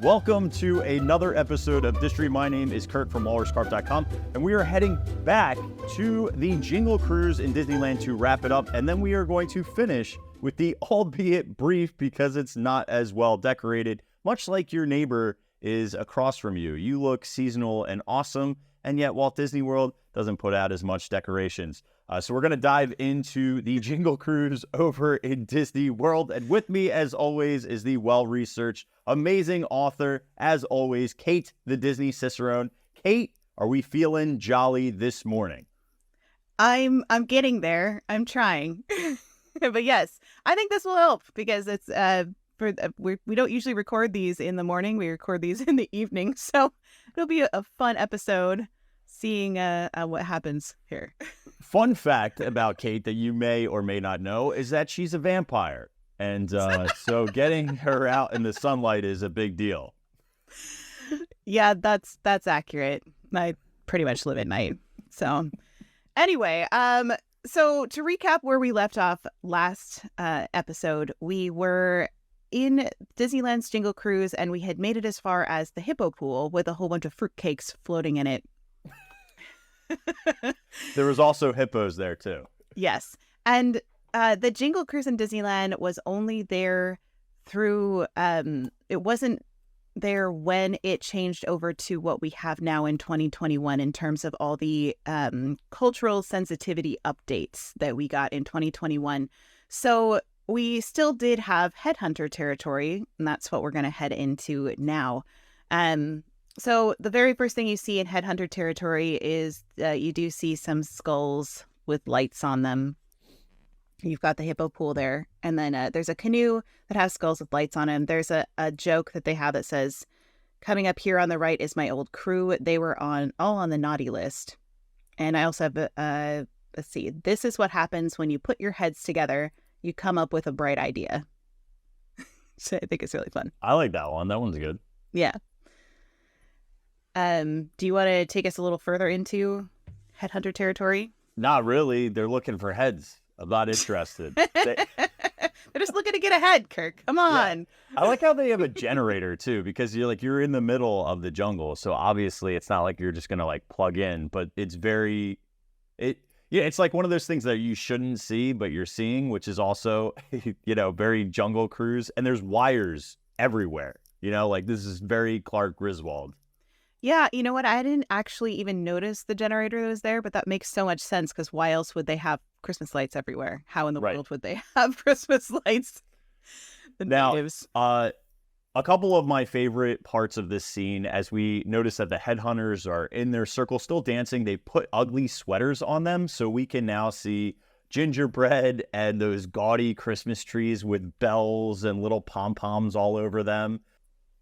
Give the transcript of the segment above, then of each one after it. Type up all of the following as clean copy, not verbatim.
Welcome to another episode of Distory. My name is Kirk from walruscarp.com, and we are heading back to the Jingle Cruise in Disneyland to wrap it up, and then we are going to finish with the, albeit brief, because it's not as well decorated, much like your neighbor is across from you. You look seasonal and awesome, and yet Walt Disney World doesn't put out as much decorations. So we're going to dive into the Jingle Cruise over in Disney World. And with me, as always, is the well-researched, amazing author, as always, Kate, the Disney Cicerone. Kate, are we feeling jolly this morning? I'm getting there. I'm trying. But yes, I think this will help because it's we don't usually record these in the morning. We record these in the evening. So it'll be a fun episode seeing what happens here. Fun fact about Kate that you may or may not know is that she's a vampire. And so getting her out in the sunlight is a big deal. Yeah, that's accurate. I pretty much live at night. So anyway, so to recap where we left off last episode, we were in Disneyland's Jingle Cruise and we had made it as far as the hippo pool with a whole bunch of fruitcakes floating in it. There was also hippos there too. Yes. And the Jingle Cruise in Disneyland was only there through, it wasn't there when it changed over to what we have now in 2021 in terms of all the cultural sensitivity updates that we got in 2021. So we still did have headhunter territory, and that's what we're going to head into now. So the very first thing you see in headhunter territory is you do see some skulls with lights on them. You've got the hippo pool there. And then there's a canoe that has skulls with lights on them. There's a joke that they have that says, coming up here on the right is my old crew. They were all on the naughty list. And I also have, let's see, this is what happens when you put your heads together. You come up with a bright idea. So I think it's really fun. I like that one. That one's good. Yeah. Do you want to take us a little further into headhunter territory? Not really. They're looking for heads. I'm not interested. They're just looking to get ahead, Kirk. Come on. Yeah. I like how they have a generator too, because you're in the middle of the jungle. So obviously it's not like you're just going to like plug in, but it's it's like one of those things that you shouldn't see, but you're seeing, which is also, very Jungle Cruise. And there's wires everywhere, like this is very Clark Griswold. Yeah, you know what? I didn't actually even notice the generator that was there, but that makes so much sense because why else would they have Christmas lights everywhere? How in the world would they have Christmas lights? The natives. A couple of my favorite parts of this scene, as we notice that the headhunters are in their circle still dancing, they put ugly sweaters on them, so we can now see gingerbread and those gaudy Christmas trees with bells and little pom-poms all over them.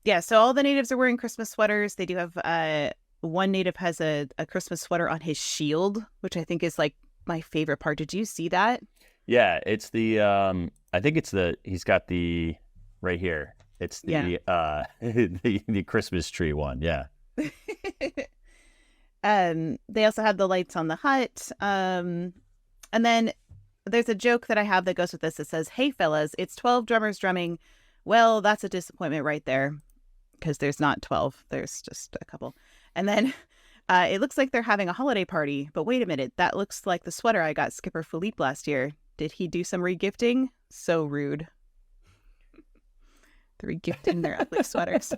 Yeah, so all the natives are wearing Christmas sweaters. They do have one native has a Christmas sweater on his shield, which I think is like my favorite part. Did you see that? Yeah, it's the I think it's he's got the right here. It's the the Christmas tree one. Yeah. They also have the lights on the hut. And then there's a joke that I have that goes with this. It says, "Hey fellas, it's 12 drummers drumming." Well, that's a disappointment right there. Because there's not 12, there's just a couple. And then it looks like they're having a holiday party. But wait a minute, that looks like the sweater I got Skipper Philippe last year. Did he do some regifting? So rude. They're regifting their ugly sweaters.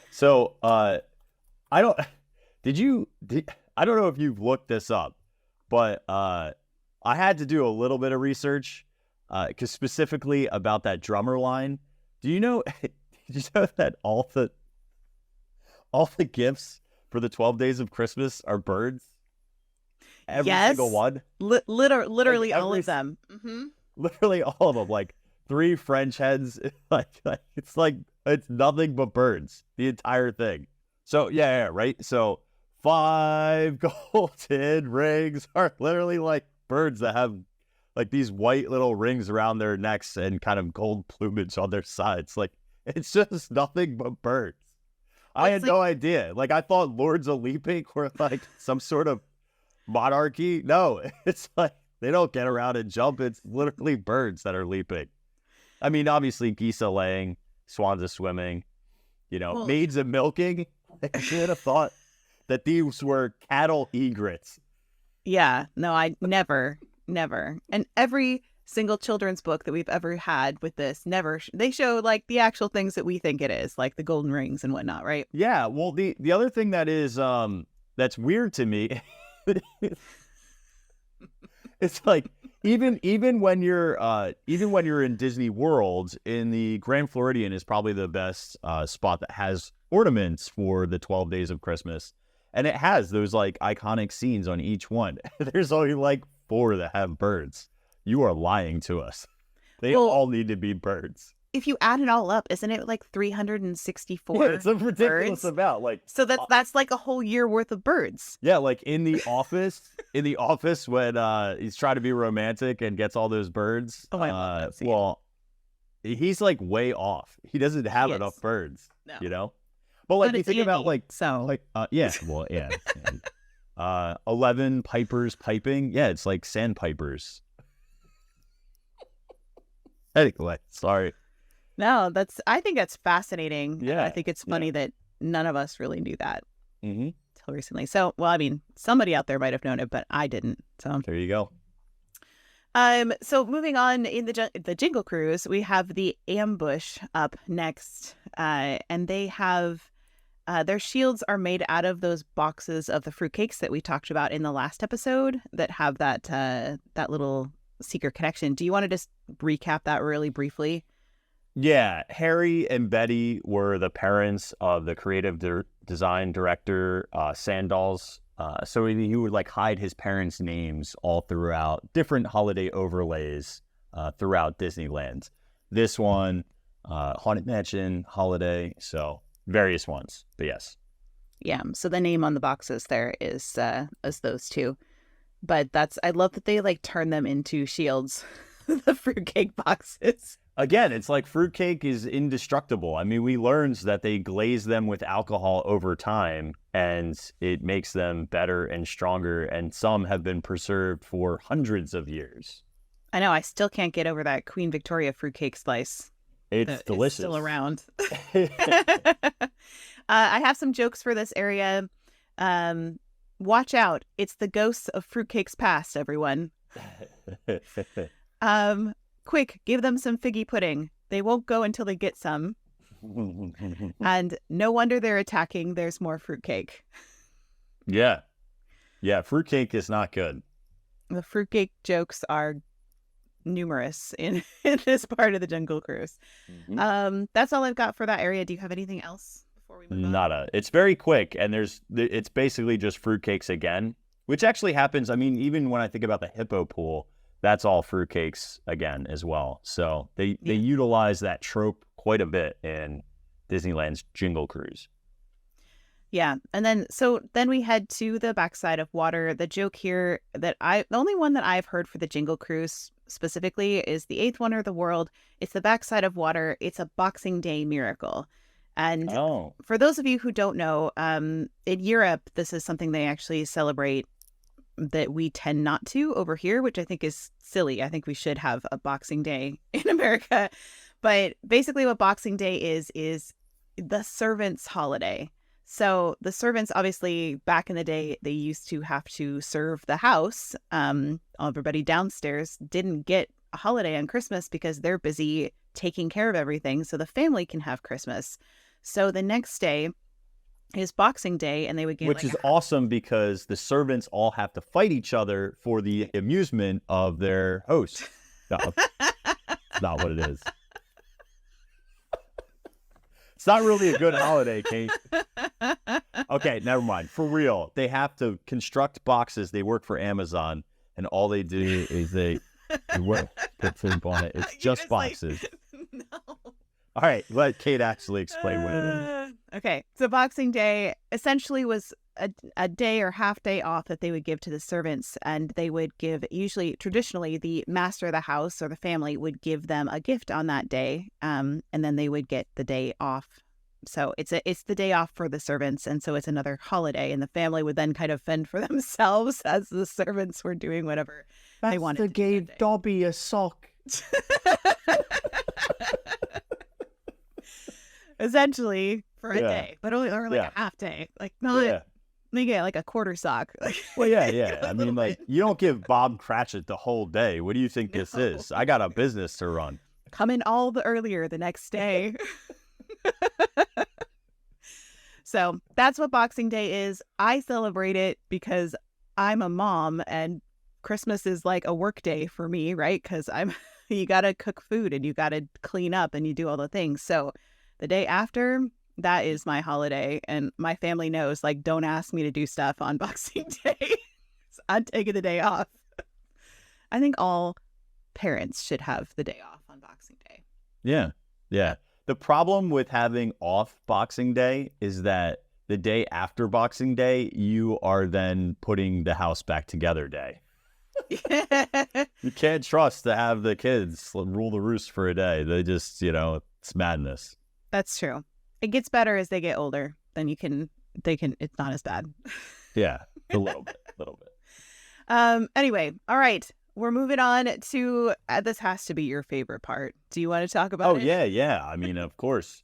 So I don't know if you've looked this up, but I had to do a little bit of research because specifically about that drummer line. Did you know that all the gifts for the 12 days of Christmas are birds? Every single one? Literally all of them. Mm-hmm. Literally all of them. Like 3 French hens. It's nothing but birds. The entire thing. So, yeah, right? So 5 golden rings are literally like birds that have like these white little rings around their necks and kind of gold plumage on their sides. Like, it's just nothing but birds. I had no idea. Like, I thought Lords of Leaping were like some sort of monarchy. No, it's like they don't get around and jump. It's literally birds that are leaping. I mean, obviously, geese are laying, swans are swimming, Well- maids are milking. I should have thought that these were cattle egrets. Yeah, no, I never. And every single children's book that we've ever had with this, they show like the actual things that we think it is, like the golden rings and whatnot, right? Yeah, well, the other thing that is that's weird to me, it's like even when you're in Disney World, in the Grand Floridian is probably the best spot that has ornaments for the 12 days of Christmas. And it has those like iconic scenes on each one. There's only like 4 that have birds. You are lying to us. They all need to be birds. If you add it all up, isn't it like 364? Yeah, it's a ridiculous birds? amount. Like, So that's like a whole year worth of birds. yeah, like in the office when he's trying to be romantic and gets all those birds. Oh, I love that scene. Well, he's like way off. He doesn't have He enough is. birds. No. But like But you it's think about Andy, like so yeah, well, yeah. 11 pipers piping. Yeah, it's like sandpipers. Anyway, sorry. no, I think that's fascinating. Yeah, I think it's funny that none of us really knew that Mm-hmm. till recently. So, well, I mean, somebody out there might have known it, but I didn't. So, There you go. so moving on in the Jingle Cruise, we have the ambush up next, and they have their shields are made out of those boxes of the fruitcakes that we talked about in the last episode that have that little secret connection. Do you want to just recap that really briefly? Yeah, Harry and Betty were the parents of the creative design director, Sandals. So he would like hide his parents' names all throughout different holiday overlays throughout Disneyland. This one, Haunted Mansion, Holiday, so various ones, but yes. Yeah. So the name on the boxes there is those two. But I love that they like turn them into shields, the fruitcake boxes. Again, it's like fruitcake is indestructible. I mean, we learned that they glaze them with alcohol over time, and it makes them better and stronger, and some have been preserved for hundreds of years. I know. I still can't get over that Queen Victoria fruitcake slice. It's delicious. Still around. I have some jokes for this area. Watch out. It's the ghosts of fruitcakes past, everyone. Quick, give them some figgy pudding. They won't go until they get some. And no wonder they're attacking. There's more fruitcake. Yeah. Yeah, fruitcake is not good. The fruitcake jokes are numerous in this part of the Jungle Cruise. Mm-hmm. That's all I've got for that area. Do you have anything else before we move on? Nada. It's very quick, and it's basically just fruitcakes again, which actually happens. I mean, even when I think about the hippo pool, that's all fruitcakes again as well. So they utilize that trope quite a bit in Disneyland's Jingle Cruise. Yeah. And then we head to the backside of water. The joke here the only one that I've heard for the Jingle Cruise specifically is the 8th wonder of the world. It's the backside of water. It's a Boxing Day miracle. And for those of you who don't know, in Europe, this is something they actually celebrate that we tend not to over here, which I think is silly. I think we should have a Boxing Day in America. But basically what Boxing Day is the servants' holiday. So the servants, obviously, back in the day, they used to have to serve the house. Everybody downstairs didn't get a holiday on Christmas because they're busy taking care of everything so the family can have Christmas. So the next day is Boxing Day, and they would get which is awesome because the servants all have to fight each other for the amusement of their host. No, it's not what it is. It's not really a good holiday, Kate. Okay, never mind. For real, they have to construct boxes. They work for Amazon, and all they do is they work put food on it. It's just boxes. No. All right, let Kate actually explain what it is. Okay, so Boxing Day essentially was a day or half day off that they would give to the servants, and they would give, traditionally, the master of the house or the family would give them a gift on that day, and then they would get the day off. So it's the day off for the servants, and so it's another holiday, and the family would then kind of fend for themselves as the servants were doing whatever they wanted. Master gave Dobby a sock. Essentially for a Yeah. day, but only or like Yeah. a half day. Like not Yeah. you get like a quarter sock. Well, yeah. A I little mean, like, bit. you don't give Bob Cratchit the whole day. What do you think this No. is? I got a business to run. Come in all the earlier the next day. So that's what Boxing Day is. I celebrate it because I'm a mom and Christmas is like a work day for me, right? Because you got to cook food and you got to clean up and you do all the things. So the day after, that is my holiday. And my family knows, like, don't ask me to do stuff on Boxing Day. So I'm taking the day off. I think all parents should have the day off on Boxing Day. Yeah. Yeah. The problem with having off Boxing Day is that the day after Boxing Day, you are then putting the house back together day. You can't trust to have the kids rule the roost for a day. They just, it's madness. That's true. It gets better as they get older. Then it's not as bad. Yeah, a little bit. Anyway, all right. We're moving on to, this has to be your favorite part. Do you want to talk about it? Oh, yeah. I mean, of course.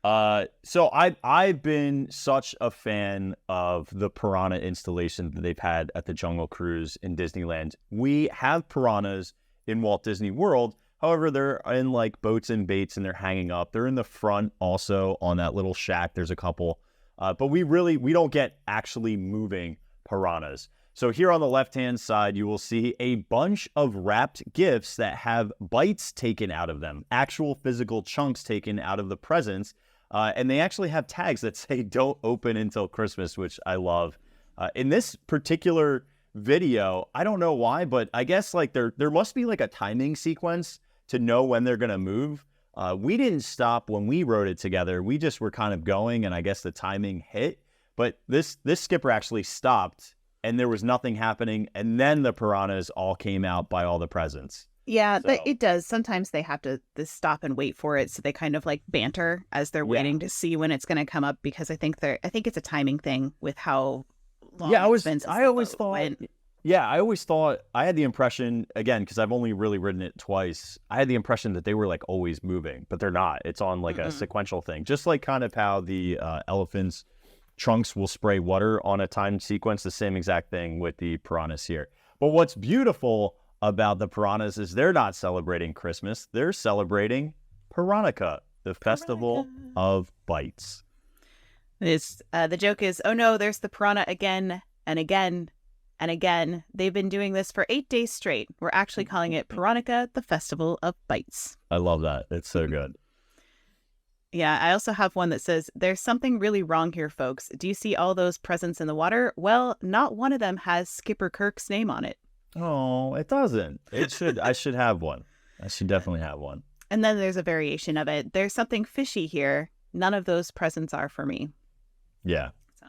So I've been such a fan of the piranha installation that they've had at the Jungle Cruise in Disneyland. We have piranhas in Walt Disney World. However, they're in like boats and baits and they're hanging up. They're in the front also on that little shack. There's a couple. But we don't get actually moving piranhas. So here on the left-hand side, you will see a bunch of wrapped gifts that have bites taken out of them, actual physical chunks taken out of the presents. And they actually have tags that say don't open until Christmas, which I love. In this particular video, I don't know why, but I guess like there must be like a timing sequence to know when they're going to move. We didn't stop when we wrote it together. We just were kind of going, and I guess the timing hit. But this skipper actually stopped, and there was nothing happening. And then the piranhas all came out by all the presents. Yeah, So- it does. Sometimes they have to stop and wait for it. So they kind of like banter as they're waiting to see when it's going to come up, because I think it's a timing thing with how long Yeah, I always thought. Yeah, I always thought, I had the impression, again, because I've only really ridden it twice, I had the impression that they were like always moving, but they're not. It's on like a sequential thing, just like kind of how the elephants' trunks will spray water on a timed sequence, the same exact thing with the piranhas here. But what's beautiful about the piranhas is they're not celebrating Christmas, they're celebrating Piranha, the festival of bites. The joke is, oh no, there's the piranha again and again and again. They've been doing this for 8 days straight. We're actually calling it Piranha, the festival of bites. I love that. It's so good. Yeah, I also have one that says, there's something really wrong here, folks. Do you see all those presents in the water? Well, not one of them has Skipper Kirk's name on it. Oh, it doesn't. It should. I should have one. I should definitely have one. And then there's a variation of it. There's something fishy here. None of those presents are for me. Yeah. So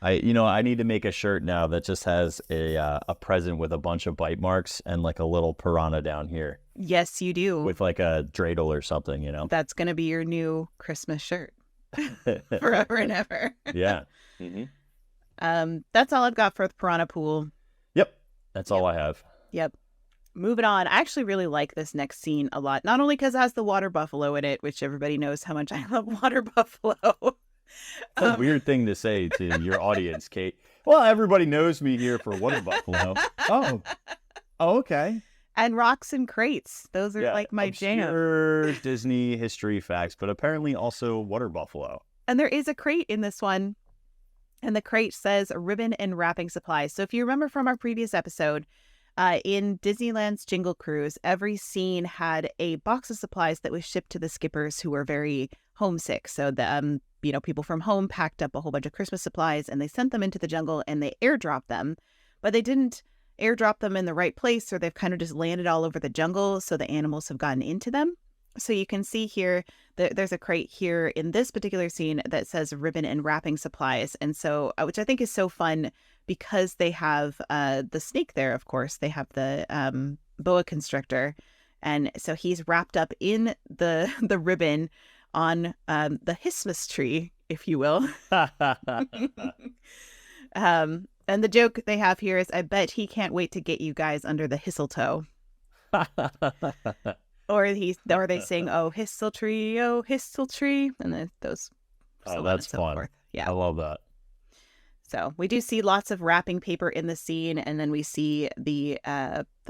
I need to make a shirt now that just has a present with a bunch of bite marks and like a little piranha down here. Yes, you do. With like a dreidel or something, That's going to be your new Christmas shirt forever and ever. Yeah. That's all I've got for the piranha pool. Yep. That's all I have. Yep. Moving on. I actually really like this next scene a lot. Not only because it has the water buffalo in it, which everybody knows how much I love water buffalo. That's a weird thing to say to your audience, Kate. Well, everybody knows me here for water buffalo. Oh, okay. And rocks and crates. Those are like my jam. Obscure Disney history facts, but apparently also water buffalo. And there is a crate in this one. And the crate says ribbon and wrapping supplies. So if you remember from our previous episode, in Disneyland's Jingle Cruise, every scene had a box of supplies that was shipped to the skippers who were very homesick. So the people from home packed up a whole bunch of Christmas supplies and they sent them into the jungle and they airdropped them, but they didn't airdrop them in the right place, or they've kind of just landed all over the jungle, so the animals have gotten into them. So you can see here that there's a crate here in this particular scene that says ribbon and wrapping supplies. And so, which I think is so fun because they have the snake there, of course. They have the boa constrictor. And so he's wrapped up in the ribbon on the Christmas tree, if you will. And the joke they have here is, I bet he can't wait to get you guys under the mistletoe. Or they sing, "Oh, histle tree, and then those. Oh, So on that's and so fun. forth. Yeah. I love that. So we do see lots of wrapping paper in the scene, and then we see the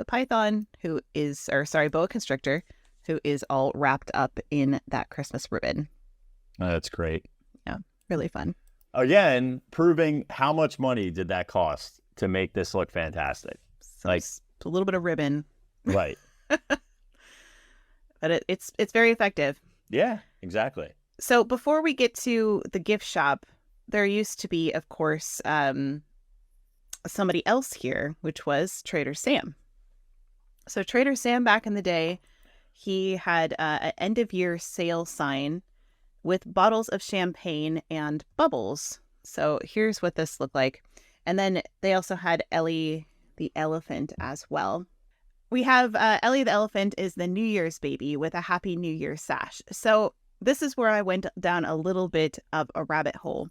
python boa constrictor, who is all wrapped up in that Christmas ribbon. Oh, that's great. Yeah, really fun. Oh yeah, and proving how much money did that cost to make this look fantastic? So it's a little bit of ribbon, Right. but it's very effective. Yeah, exactly. So before we get to the gift shop, there used to be, of course, somebody else here, which was Trader Sam. So Trader Sam, back in the day, he had an end-of-year sale sign with bottles of champagne and bubbles. So here's what this looked like. And then they also had Ellie the elephant as well. We have Ellie the elephant is the New Year's baby with a Happy New Year sash. So this is where I went down a little bit of a rabbit hole.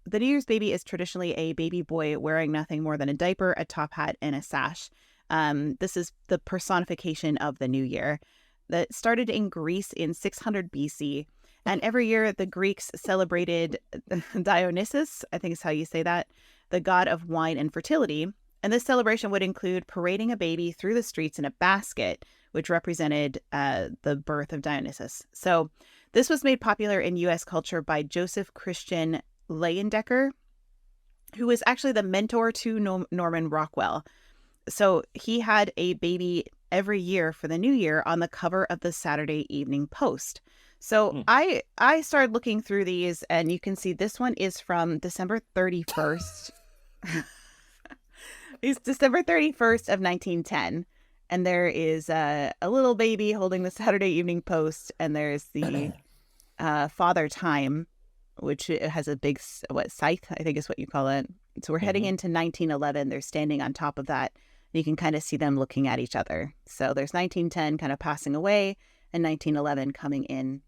The New Year's baby is traditionally a baby boy wearing nothing more than a diaper, a top hat, and a sash. This is the personification of the New Year that started in Greece in 600 BC. And every year the Greeks celebrated Dionysus, I think is how you say that, the god of wine and fertility. And this celebration would include parading a baby through the streets in a basket, which represented the birth of Dionysus. So this was made popular in U.S. culture by Joseph Christian Leyendecker, who was actually the mentor to Norman Rockwell. So he had a baby every year for the New Year on the cover of the Saturday Evening Post. So I started looking through these, and you can see this one is from December 31st. It's December 31st of 1910. And there is a little baby holding the Saturday Evening Post, and there's the Father Time, which has a big, scythe, I think is what you call it. So we're heading into 1911. They're standing on top of that. And you can kind of see them looking at each other. So there's 1910 kind of passing away and 1911 coming in.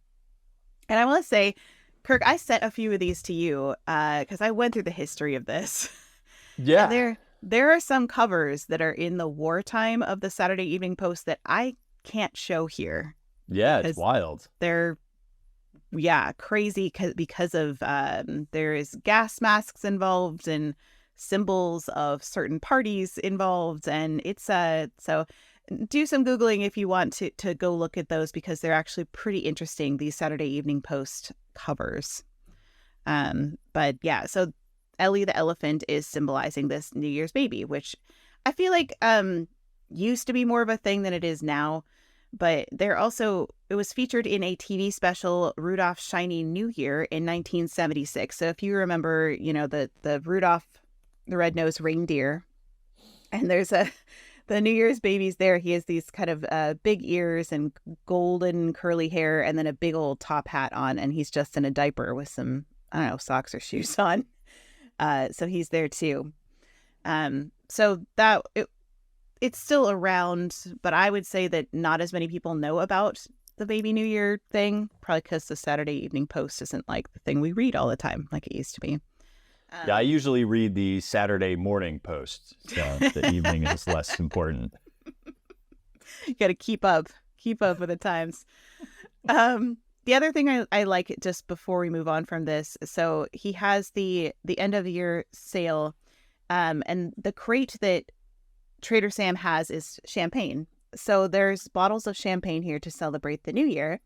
And I want to say, Kirk, I sent a few of these to you because I went through the history of this. Yeah. And there are some covers that are in the wartime of the Saturday Evening Post that I can't show here. Yeah, it's wild. They're crazy because of there is gas masks involved and symbols of certain parties involved, and it's so do some Googling if you want to go look at those, because they're actually pretty interesting, these Saturday Evening Post covers. But yeah, so Ellie the elephant is symbolizing this New Year's baby, which I feel like used to be more of a thing than it is now. But it was featured in a TV special, Rudolph's Shiny New Year, in 1976. So if you remember, the Rudolph the Red-Nosed Reindeer, and there's the New Year's baby's there. He has these kind of big ears and golden curly hair, and then a big old top hat on, and he's just in a diaper with some, I don't know, socks or shoes on. So he's there too. So that it's still around, but I would say that not as many people know about the Baby New Year thing, probably because the Saturday Evening Post isn't like the thing we read all the time like it used to be. Yeah, I usually read the Saturday Morning Post, so the evening is less important. You got to keep up with the times. The other thing I like, just before we move on from this, so he has the end of the year sale, and the crate that Trader Sam has is champagne. So there's bottles of champagne here to celebrate the new year,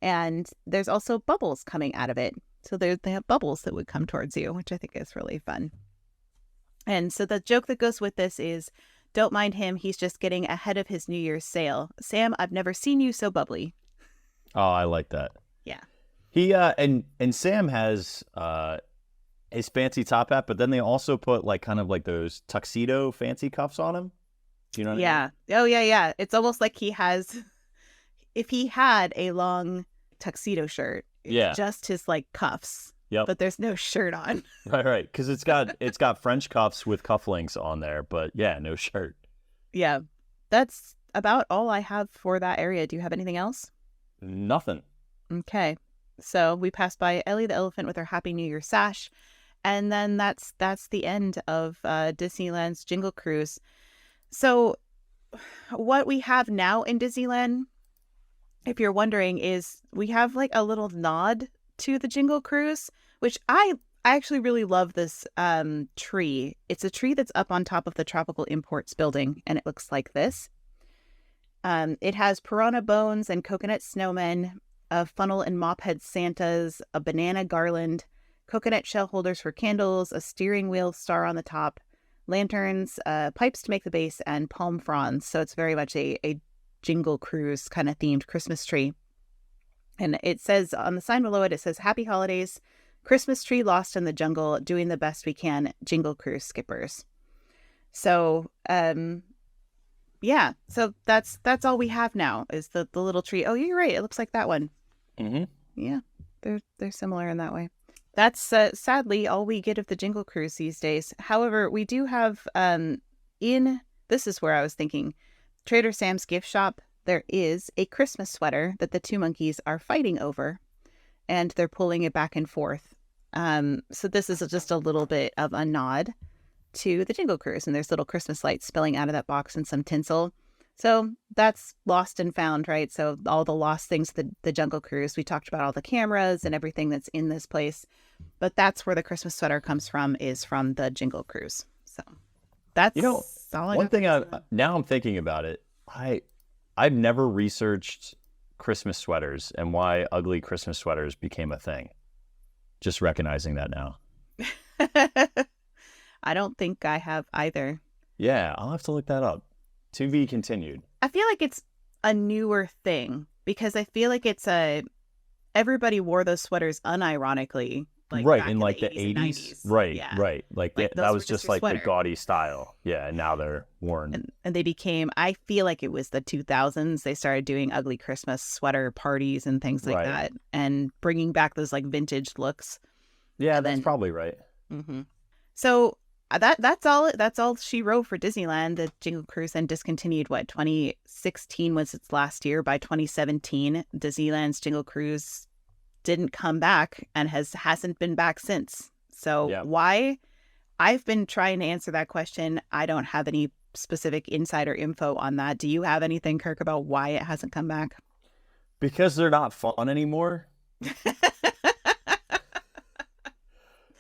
and there's also bubbles coming out of it. So they have bubbles that would come towards you, which I think is really fun. And so the joke that goes with this is, don't mind him, he's just getting ahead of his New Year's sale. Sam, I've never seen you so bubbly. Oh, I like that. Yeah. He and Sam has his fancy top hat, but then they also put like kind of like those tuxedo fancy cuffs on him. Do you know what I mean? Oh, yeah. It's almost like if he had a long tuxedo shirt, it's just his like cuffs. Yep. But there's no shirt on. Right. Because it's got French cuffs with cufflinks on there, but yeah, no shirt. Yeah. That's about all I have for that area. Do you have anything else? Nothing. Okay. So we passed by Ellie the elephant with her Happy New Year sash. And then that's the end of Disneyland's Jingle Cruise. So what we have now in Disneyland, if you're wondering, is we have like a little nod to the Jingle Cruise, which I actually really love this tree. It's a tree that's up on top of the Tropical Imports building, and it looks like this. It has piranha bones and coconut snowmen, a funnel and mop head Santas, a banana garland, coconut shell holders for candles, a steering wheel star on the top, lanterns, pipes to make the base, and palm fronds. So it's very much a Jingle Cruise kind of themed Christmas tree. And it says on the sign below it, it says, "Happy Holidays, Christmas tree lost in the jungle, doing the best we can, Jingle Cruise skippers." So, yeah, so that's all we have now is the little tree. Oh, you're right. It looks like that one. Mm-hmm. Yeah, they're similar in that way. That's sadly all we get of the Jingle Cruise these days. However, we do have this is where I was thinking, Trader Sam's gift shop, there is a Christmas sweater that the two monkeys are fighting over, and they're pulling it back and forth. So this is just a little bit of a nod to the Jingle Cruise, and there's little Christmas lights spilling out of that box and some tinsel. So that's lost and found, right? So all the lost things, the Jungle Cruise, we talked about all the cameras and everything that's in this place, but that's where the Christmas sweater comes from, is from the Jingle Cruise. So that's all I one got thing for now I'm thinking about it. I've never researched Christmas sweaters and why ugly Christmas sweaters became a thing. Just recognizing that now. I don't think I have either. Yeah, I'll have to look that up. To be continued. I feel like it's a newer thing because I feel like everybody wore those sweaters unironically. Like right, back in like the 80s. Right, Yeah. right. Like that was just like the gaudy style. Yeah, and now they're worn. And they became, I feel like it was the 2000s. They started doing ugly Christmas sweater parties and things like that, and bringing back those like vintage looks. Yeah, that's probably right. Mm-hmm. So that's all she wrote for Disneyland. The Jingle Cruise and discontinued. 2016 was its last year. By 2017, Disneyland's Jingle Cruise didn't come back and hasn't been back since. So why? I've been trying to answer that question. I don't have any specific insider info on that. Do you have anything, Kirk, about why it hasn't come back? Because they're not fun anymore.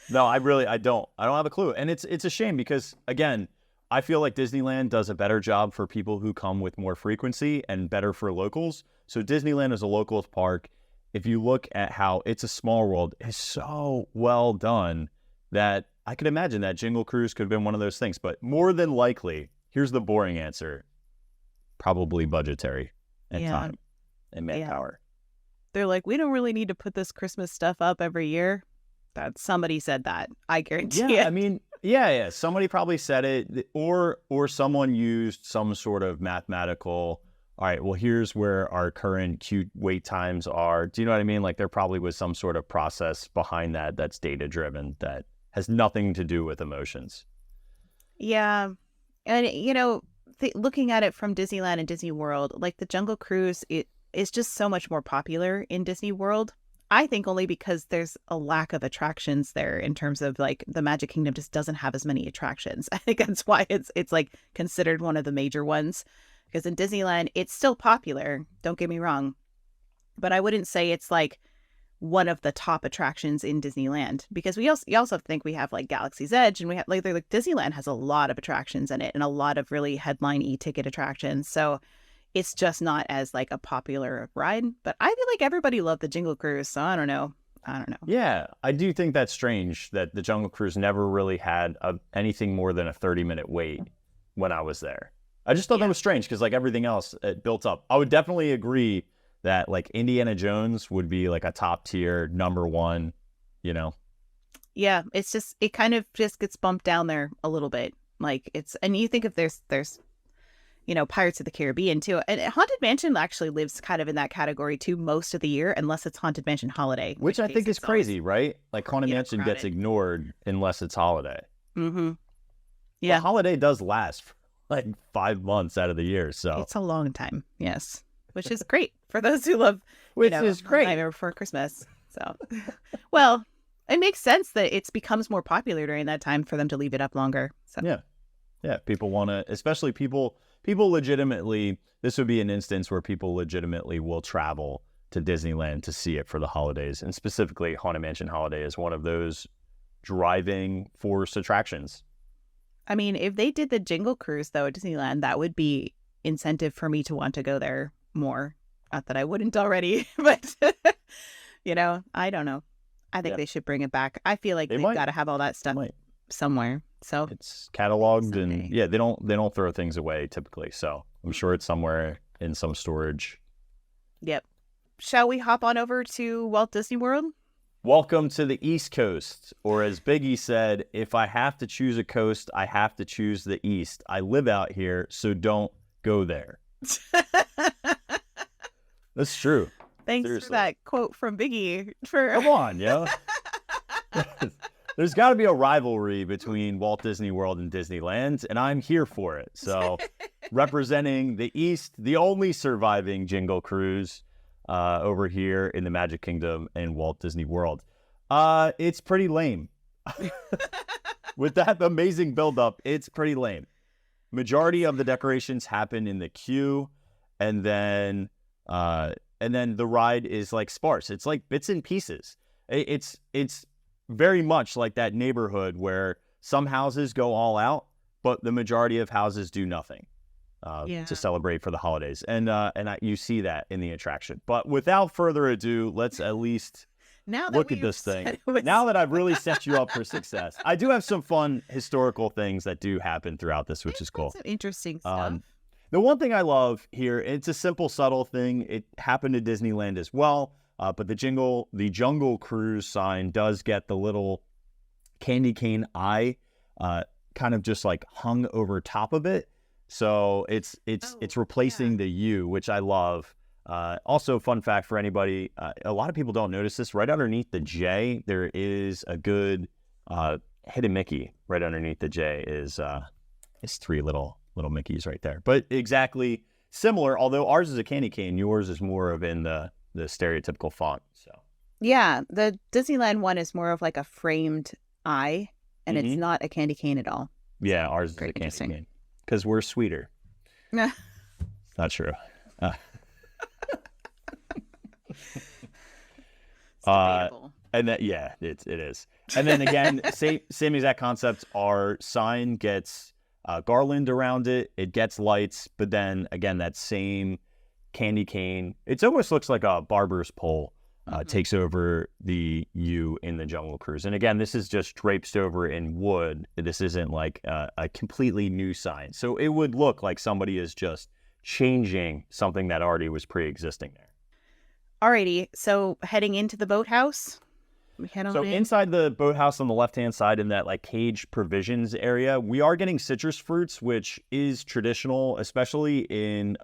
No, I don't. I don't have a clue. And it's a shame because, again, I feel like Disneyland does a better job for people who come with more frequency and better for locals. So Disneyland is a locals park. If you look at how It's a Small World is so well done that I could imagine that Jingle Cruise could have been one of those things. But more than likely, here's the boring answer, probably budgetary and time and manpower. They're like, we don't really need to put this Christmas stuff up every year. That somebody said that. I guarantee it. Yeah, I mean, yeah. Somebody probably said it, or someone used some sort of mathematical. All right, well, here's where our current queue wait times are. Do you know what I mean? Like there probably was some sort of process behind that that's data driven that has nothing to do with emotions. Yeah, and looking at it from Disneyland and Disney World, like the Jungle Cruise, it is just so much more popular in Disney World. I think only because there's a lack of attractions there in terms of like the Magic Kingdom just doesn't have as many attractions. I think that's why it's like considered one of the major ones, because in Disneyland, it's still popular. Don't get me wrong, but I wouldn't say it's like one of the top attractions in Disneyland, because you also think we have like Galaxy's Edge, and we have like Disneyland has a lot of attractions in it and a lot of really headline e-ticket attractions. So it's just not as like a popular ride, but I feel like everybody loved the Jingle Cruise. So I don't know. Yeah, I do think that's strange that the Jungle Cruise never really had anything more than a 30-minute wait when I was there. I just thought that was strange because like everything else, it built up. I would definitely agree that like Indiana Jones would be like a top tier number one, Yeah, it's just, it kind of just gets bumped down there a little bit. Like and you think if there's Pirates of the Caribbean too. And Haunted Mansion actually lives kind of in that category too most of the year, unless it's Haunted Mansion Holiday. Which I think is crazy, right? Like Haunted Mansion crowded. gets ignored unless it's Holiday. Mm-hmm. Yeah. But Holiday does last for like 5 months out of the year. So it's a long time. Yes. Which is great for those who love, is great. Nightmare Before Christmas. So, well, it makes sense that it becomes more popular during that time for them to leave it up longer. So. Yeah. People want to, especially people people legitimately, this would be an instance where people legitimately will travel to Disneyland to see it for the holidays. And specifically, Haunted Mansion Holiday is one of those driving force attractions. I mean, if they did the Jingle Cruise, though, at Disneyland, that would be incentive for me to want to go there more. Not that I wouldn't already, but, I don't know. I think they should bring it back. I feel like they've got to have all that stuff somewhere. So it's cataloged and they don't throw things away typically. So I'm sure it's somewhere in some storage. Yep. Shall we hop on over to Walt Disney World? Welcome to the East Coast, or as Biggie said, if I have to choose a coast, I have to choose the East. I live out here, so don't go there. That's true. Thanks Seriously. for that quote from Biggie. Come on, There's got to be a rivalry between Walt Disney World and Disneyland, and I'm here for it. So, representing the East, the only surviving Jingle Cruise over here in the Magic Kingdom and Walt Disney World. It's pretty lame. With that amazing buildup, it's pretty lame. Majority of the decorations happen in the queue, and then the ride is like sparse. It's like bits and pieces. It's very much like that neighborhood where some houses go all out, but the majority of houses do nothing to celebrate for the holidays. And you see that in the attraction. But without further ado, let's at least look at this thing. Now that I've really set you up for success. I do have some fun historical things that do happen throughout this, which is cool. Some interesting stuff. The one thing I love here, it's a simple, subtle thing. It happened to Disneyland as well. But the Jungle Cruise sign does get the little candy cane eye kind of just like hung over top of it. So it's replacing the U, which I love. Also, fun fact for anybody, a lot of people don't notice this. Right underneath the J, there is a good hidden Mickey. Right underneath the J is three little Mickeys right there. But exactly similar, although ours is a candy cane, yours is more of in the stereotypical font. So yeah, the Disneyland one is more of like a framed eye, and it's not a candy cane at all. Yeah, ours is a candy cane because we're sweeter. Not true. And that it is. And then again, same exact concept. Our sign gets garland around it. It gets lights, but then again, that same candy cane. It almost looks like a barber's pole takes over the U in the Jungle Cruise. And again, this is just draped over in wood. This isn't like a completely new sign. So it would look like somebody is just changing something that already was pre-existing there. Alrighty, so heading into the boathouse. Inside the boathouse on the left-hand side in that like cage provisions area, we are getting citrus fruits, which is traditional, especially in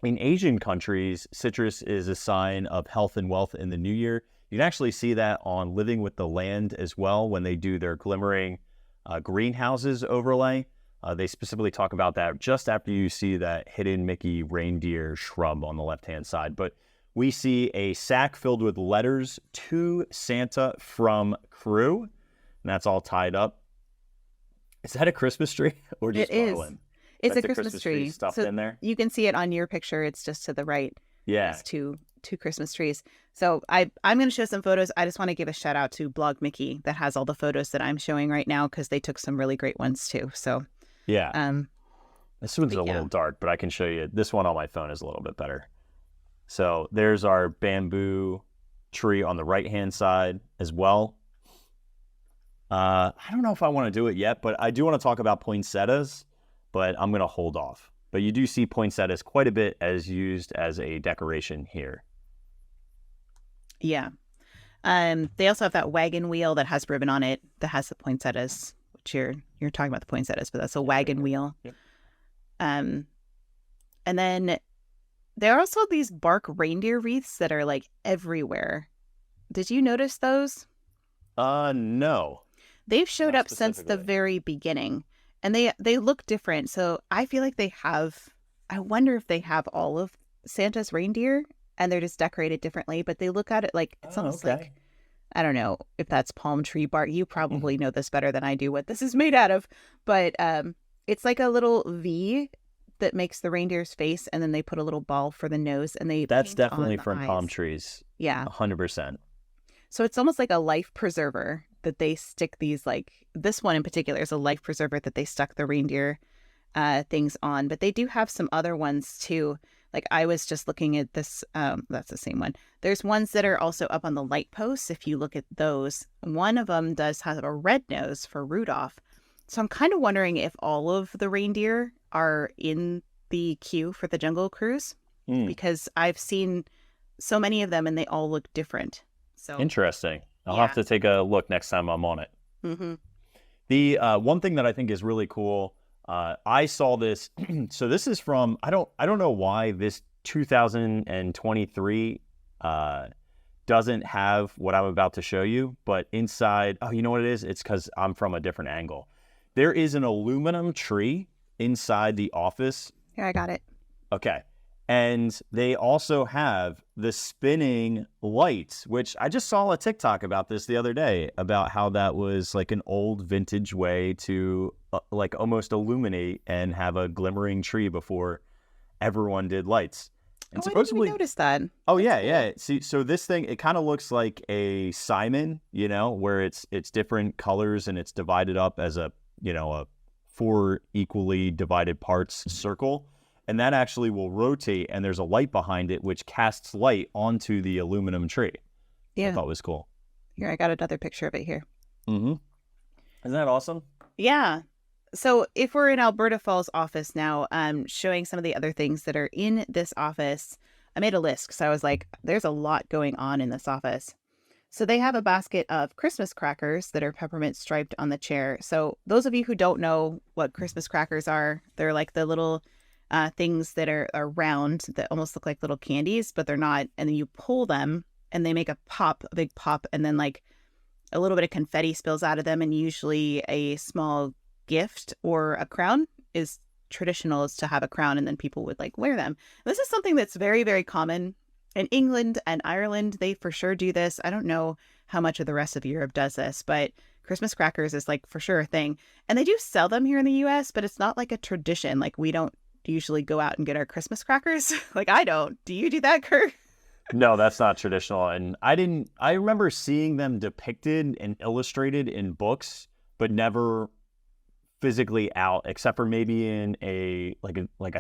Asian countries. Citrus is a sign of health and wealth in the new year. You can actually see that on Living with the Land as well when they do their glimmering greenhouses overlay. They specifically talk about that just after you see that hidden Mickey reindeer shrub on the left-hand side. But we see a sack filled with letters to Santa from crew, and that's all tied up. Is that a Christmas tree or just garland? It's a Christmas tree stuffed in there. You can see it on your picture. It's just to the right. Yeah. It's two Christmas trees. So I'm going to show some photos. I just want to give a shout out to Blog Mickey that has all the photos that I'm showing right now because they took some really great ones too. So yeah. This one's a little dark, but I can show you. This one on my phone is a little bit better. So there's our bamboo tree on the right-hand side as well. I don't know if I want to do it yet, but I do want to talk about poinsettias, but I'm going to hold off. But you do see poinsettias quite a bit as used as a decoration here. Yeah. They also have that wagon wheel that has ribbon on it that has the poinsettias, which you're talking about the poinsettias, but that's a wagon wheel. Yep. And then there are also these bark reindeer wreaths that are like everywhere. Did you notice those? No. They've showed up since the very beginning, and they look different. So I feel like I wonder if they have all of Santa's reindeer and they're just decorated differently, but they look at it like it's almost like, I don't know if that's palm tree bark. You probably know this better than I do what this is made out of, but it's like a little V that makes the reindeer's face, and then they put a little ball for the nose, and they That's paint definitely on the from eyes. palm trees. Yeah. 100%. So it's almost like a life preserver that they stick these, like, this one in particular is a life preserver that they stuck the reindeer things on. But they do have some other ones too. Like, I was just looking at this. That's the same one. There's ones that are also up on the light posts. If you look at those, one of them does have a red nose for Rudolph. So I'm kind of wondering if all of the reindeer are in the queue for the Jungle Cruise, because I've seen so many of them and they all look different. So Interesting. I'll have to take a look next time I'm on it. Mm-hmm. The one thing that I think is really cool, I saw this. So this is from, I don't know why this 2023 doesn't have what I'm about to show you, but inside, oh, you know what it is? It's because I'm from a different angle. There is an aluminum tree inside the office. Here, I got it. Okay. And they also have the spinning lights, which I just saw a TikTok about this the other day, about how that was like an old vintage way to like almost illuminate and have a glimmering tree before everyone did lights. And supposedly, I didn't even notice that. Oh, yeah, yeah. See, so this thing, it kind of looks like a Simon, you know, where it's different colors and it's divided up as a 4 equally divided parts circle. And that actually will rotate, and there's a light behind it, which casts light onto the aluminum tree. Yeah. I thought was cool. Here, I got another picture of it here. Mm-hmm. Isn't that awesome? Yeah. So if we're in Alberta Falls office now, showing some of the other things that are in this office, I made a list because I was like, there's a lot going on in this office. So they have a basket of Christmas crackers that are peppermint striped on the chair. So those of you who don't know what Christmas crackers are, they're like the little things that are round that almost look like little candies, but they're not. And then you pull them and they make a big pop, and then like a little bit of confetti spills out of them, and usually a small gift or a crown is traditional, is to have a crown, and then people would like wear them. This is something that's very, very common in England and Ireland. They for sure do this. I don't know how much of the rest of Europe does this, but Christmas crackers is like for sure a thing. And they do sell them here in the US, but it's not like a tradition. Like, we don't usually go out and get our Christmas crackers. Like, I don't. Do you do that, Kirk? No, that's not traditional. And I remember seeing them depicted and illustrated in books, but never physically out, except for maybe in a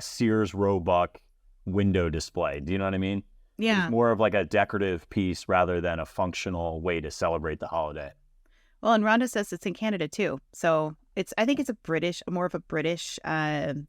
Sears Roebuck window display. Do you know what I mean? Yeah. It's more of like a decorative piece rather than a functional way to celebrate the holiday. Well, and Rhonda says it's in Canada too. So I think it's more of a British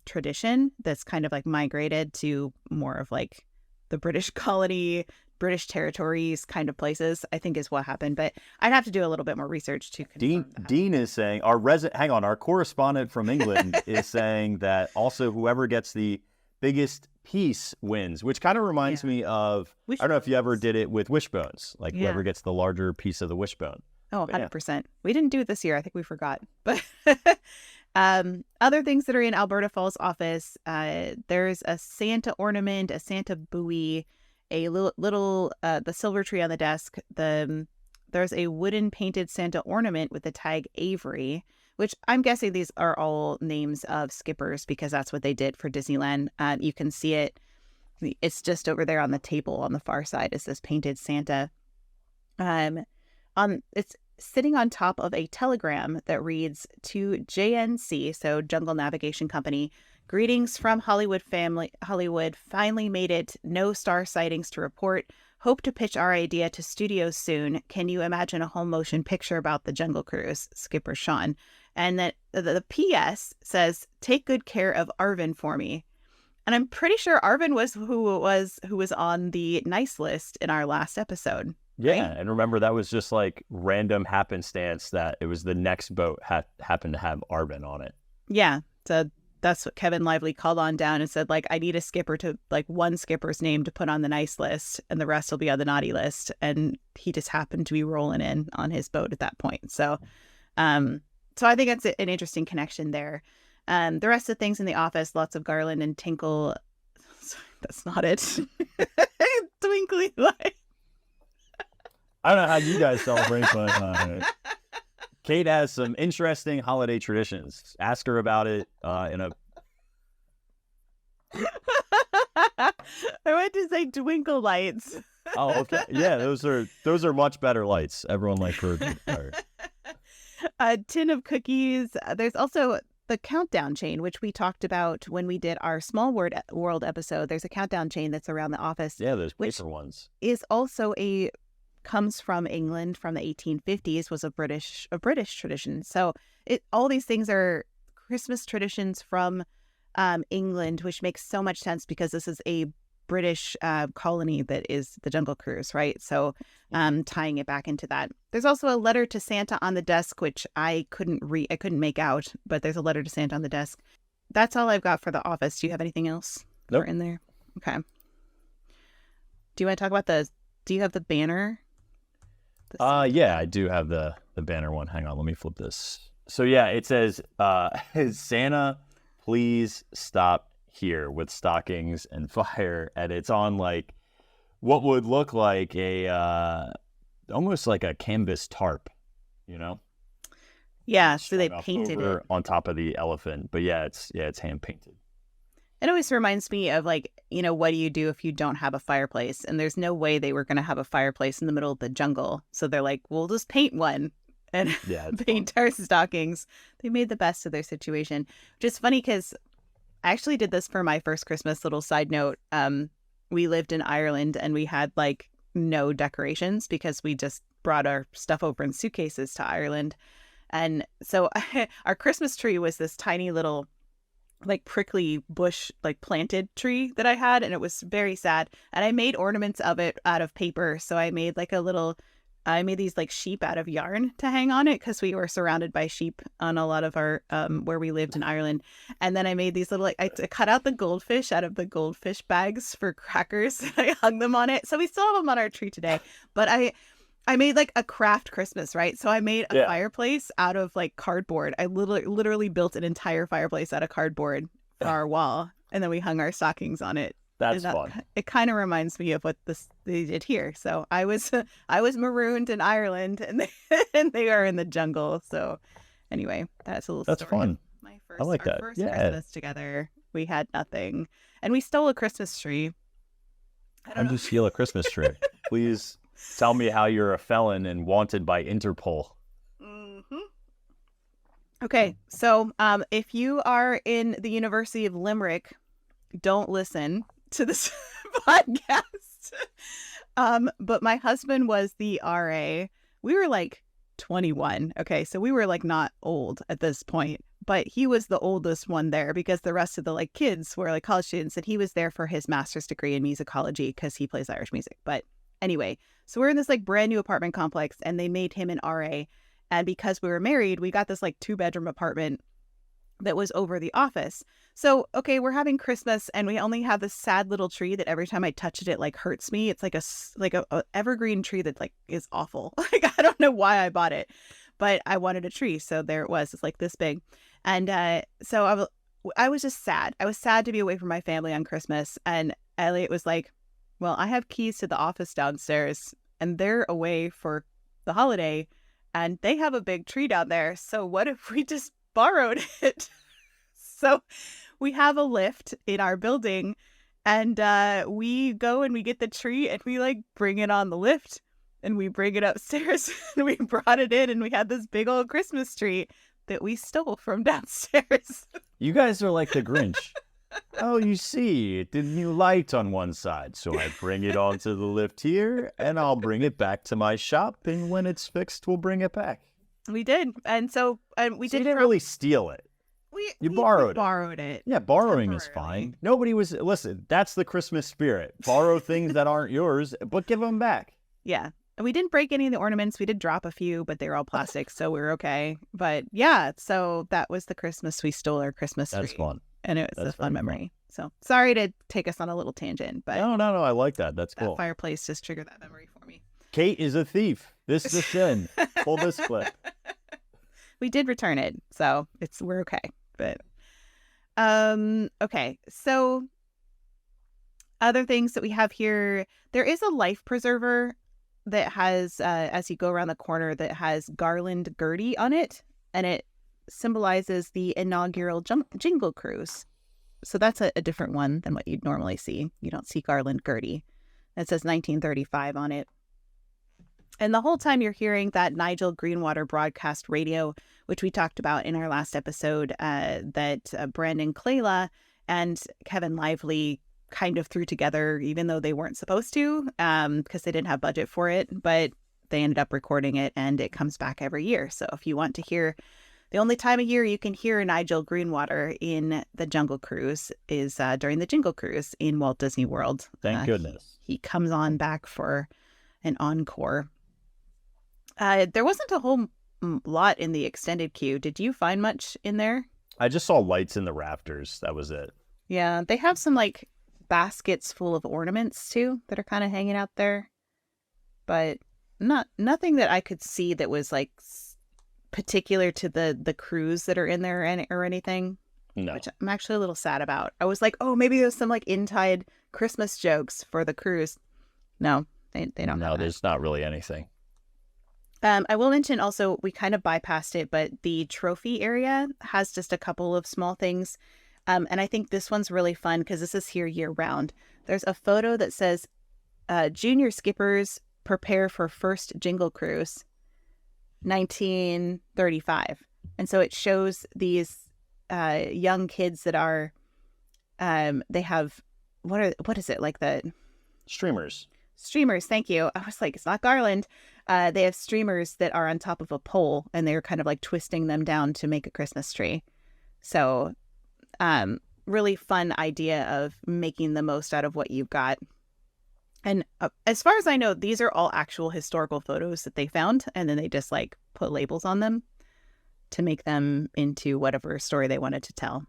tradition that's kind of like migrated to more of like the British colony, British territories kind of places, I think is what happened. But I'd have to do a little bit more research to confirm that. Dean is saying, our correspondent from England is saying that also whoever gets the biggest piece wins, which kind of reminds me of, I don't know if you ever did it with wishbones, like whoever gets the larger piece of the wishbone. Oh, 100%. We didn't do it this year. I think we forgot. But other things that are in Alberta Falls office, there's a Santa ornament, a Santa buoy, a little the silver tree on the desk. There's a wooden painted Santa ornament with the tag Avery, which I'm guessing these are all names of skippers because that's what they did for Disneyland. You can see it. It's just over there on the table on the far side is this painted Santa. It's sitting on top of a telegram that reads, to JNC, so Jungle Navigation Company, greetings from Hollywood family. Hollywood finally made it. No star sightings to report. Hope to pitch our idea to studios soon. Can you imagine a whole motion picture about the Jungle Cruise? Skipper Sean. And then the PS says, take good care of Arvin for me. And I'm pretty sure Arvin was who was on the nice list in our last episode. Yeah, right? and remember that was just like random happenstance that it was the next boat happened to have Arvin on it. Yeah, so that's what Kevin Lively called on down and said, like, I need a skipper to, like, one skipper's name to put on the nice list and the rest will be on the naughty list. And he just happened to be rolling in on his boat at that point. So I think that's an interesting connection there. The rest of the things in the office, lots of garland and tinkle. That's not it. Twinkly light. I don't know how you guys celebrate, but Kate has some interesting holiday traditions. Ask her about it in a... meant to say twinkle lights. Oh, okay. Yeah, those are much better lights. Everyone like heard. A tin of cookies. There's also the countdown chain, which we talked about when we did our Small World episode. There's a countdown chain that's around the office. Yeah, there's paper ones. Is also comes from England from the 1850s. Was a British tradition. So all these things are Christmas traditions from England, which makes so much sense because this is a British colony that is the Jungle Cruise, right? So tying it back into that. There's also a letter to Santa on the desk, which I couldn't make out, but there's a letter to Santa on the desk. That's all I've got for the office. Do you have anything else in there? Okay. Do you want to talk about do you have the banner? Yeah, I do have the banner one. Hang on, let me flip this. So yeah, it says, Santa, please stop here with stockings and fire, and it's on like what would look like a almost like a canvas tarp, Yeah, so they painted it on top of the elephant. But it's hand painted. It always reminds me of what do you do if you don't have a fireplace? And there's no way they were going to have a fireplace in the middle of the jungle, so they're like, we'll just paint one and paint our stockings. They made the best of their situation, which is funny because I actually did this for my first Christmas. Little side note, we lived in Ireland and we had like no decorations because we just brought our stuff over in suitcases to Ireland. And so our Christmas tree was this tiny little like prickly bush, like planted tree that I had. And it was very sad. And I made ornaments of it out of paper. So I made these like sheep out of yarn to hang on it because we were surrounded by sheep on a lot of our where we lived in Ireland. And then I made these little I cut out the goldfish out of the goldfish bags for crackers. I hung them on it, so we still have them on our tree today. But I made like a craft Christmas, right? So I made a fireplace out of like cardboard. I literally built an entire fireplace out of cardboard for our wall, and then we hung our stockings on it. That's fun. It kind of reminds me of what they did here. So I was marooned in Ireland, and they are in the jungle. So anyway, that's a little. That's story. Fun. I like that. First Christmas together, we had nothing, and we stole a Christmas tree. How'd you steal a Christmas tree? Please tell me how you're a felon and wanted by Interpol. Mm-hmm. Okay, so if you are in the University of Limerick, don't listen to this podcast. But my husband was the RA. We were like 21. Okay, so we were like not old at this point, but he was the oldest one there because the rest of the like kids were like college students, and he was there for his master's degree in musicology because he plays Irish music. But anyway, so we're in this like brand new apartment complex, and they made him an RA. And because we were married, we got this like 2-bedroom apartment that was over the office. So, okay, we're having Christmas and we only have this sad little tree that every time I touch it, it like hurts me. It's like a evergreen tree that like is awful. Like, I don't know why I bought it, but I wanted a tree. So there it was. It's like this big. And so I was just sad. I was sad to be away from my family on Christmas. And Elliot was like, well, I have keys to the office downstairs and they're away for the holiday and they have a big tree down there. So what if we just borrowed it? So we have a lift in our building, and we go and we get the tree and we like bring it on the lift and we bring it upstairs and we brought it in and we had this big old Christmas tree that we stole from downstairs. You guys are like the Grinch. Oh, you see, it did new light on one side, so I bring it onto the lift here and I'll bring it back to my shop, and when it's fixed, we'll bring it back. We did. And so we didn't really steal it. You borrowed it. Yeah, borrowing is fine. Listen, that's the Christmas spirit. Borrow things that aren't yours, but give them back. Yeah. And we didn't break any of the ornaments. We did drop a few, but they were all plastic, so we were okay. But yeah, so that was the Christmas we stole our Christmas tree. That's fun. And it was a fun memory. So sorry to take us on a little tangent, but no, I like that. That's cool. That fireplace just triggered that memory for me. Kate is a thief. This is a sin. Pull this clip. We did return it, so we're okay. But okay, so other things that we have here, there is a life preserver that has, as you go around the corner, that has garland Gertie on it, and it symbolizes the inaugural Jingle Cruise. So that's a different one than what you'd normally see. You don't see Garland Gertie. It says 1935 on it. And the whole time you're hearing that Nigel Greenwater broadcast radio, which we talked about in our last episode, that Brandon Clayla and Kevin Lively kind of threw together, even though they weren't supposed to, because they didn't have budget for it. But they ended up recording it, and it comes back every year. So if you want to hear, the only time of year you can hear Nigel Greenwater in the Jungle Cruise is during the Jingle Cruise in Walt Disney World. Thank goodness. He comes on back for an encore. There wasn't a whole lot in the extended queue. Did you find much in there? I just saw lights in the rafters. That was it. Yeah, they have some like baskets full of ornaments too that are kind of hanging out there, but nothing that I could see that was like particular to the cruise that are in there or anything. No, which I'm actually a little sad about. I was like, oh, maybe there's some like in-tide Christmas jokes for the cruise. No, they don't. No, there's not really anything. I will mention also, we kind of bypassed it, but the trophy area has just a couple of small things. And I think this one's really fun because this is here year round. There's a photo that says, junior skippers prepare for first Jingle Cruise, 1935. And so it shows these young kids that are, they have, what is it, like the... Streamers. Thank you. I was like, it's not garland. They have streamers that are on top of a pole, and they're kind of like twisting them down to make a Christmas tree. So really fun idea of making the most out of what you've got. And as far as I know, these are all actual historical photos that they found, and then they just like put labels on them to make them into whatever story they wanted to tell.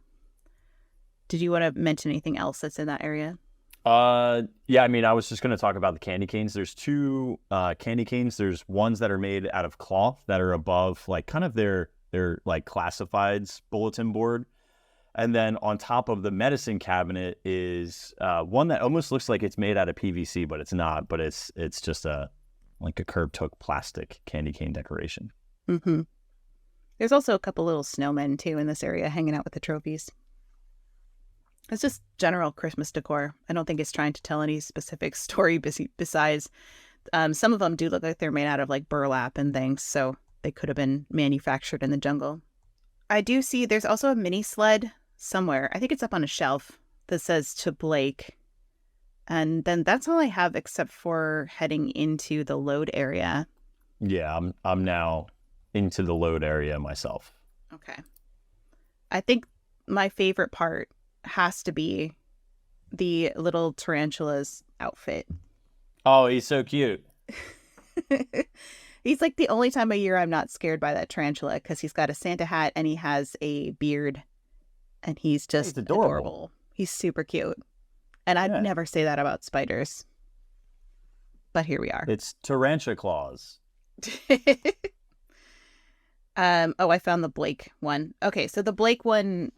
Did you want to mention anything else that's in that area? Yeah, I mean, I was just going to talk about the candy canes. There's two candy canes. There's ones that are made out of cloth that are above like kind of their like classifieds bulletin board. And then on top of the medicine cabinet is one that almost looks like it's made out of PVC, but it's not. But it's just like a curb took plastic candy cane decoration. Mm-hmm. There's also a couple little snowmen too in this area hanging out with the trophies. It's just general Christmas decor. I don't think it's trying to tell any specific story besides some of them do look like they're made out of like burlap and things, so they could have been manufactured in the jungle. I do see there's also a mini sled somewhere. I think it's up on a shelf that says to Blake. And then that's all I have except for heading into the load area. Yeah, I'm now into the load area myself. Okay. I think my favorite part has to be the little tarantula's outfit. Oh, he's so cute. He's like the only time of year I'm not scared by that tarantula because he's got a Santa hat and he has a beard and he's just adorable. He's super cute. And I'd never say that about spiders. But here we are. It's tarantula claws. Oh, I found the Blake one. Okay, so the Blake one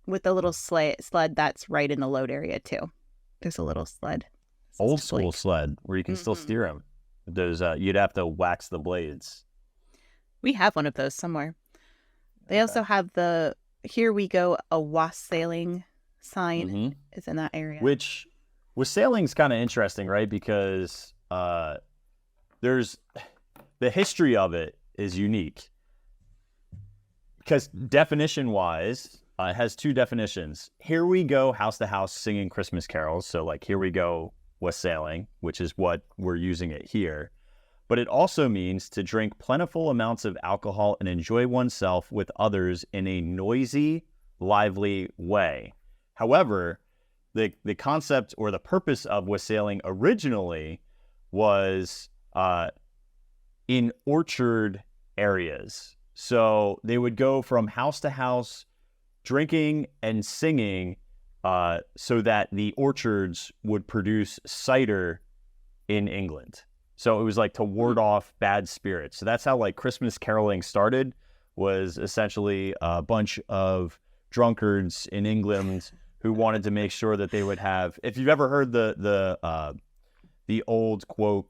with the little sled, that's right in the load area too. There's a little sled. Old school sled where you can still steer them. Those you'd have to wax the blades. We have one of those somewhere. They also have the "Here we go, a wassailing" sign is in that area. Which wassailing's kind of interesting, right? Because there's the history of it is unique. Because definition-wise, it has two definitions. Here we go, house to house, singing Christmas carols. So like, here we go, wassailing, which is what we're using it here. But it also means to drink plentiful amounts of alcohol and enjoy oneself with others in a noisy, lively way. However, the concept or the purpose of wassailing originally was in orchard areas. So they would go from house to house, drinking and singing so that the orchards would produce cider in England. So it was like to ward off bad spirits. So that's how like Christmas caroling started, was essentially a bunch of drunkards in England who wanted to make sure that they would have, if you've ever heard the old quote,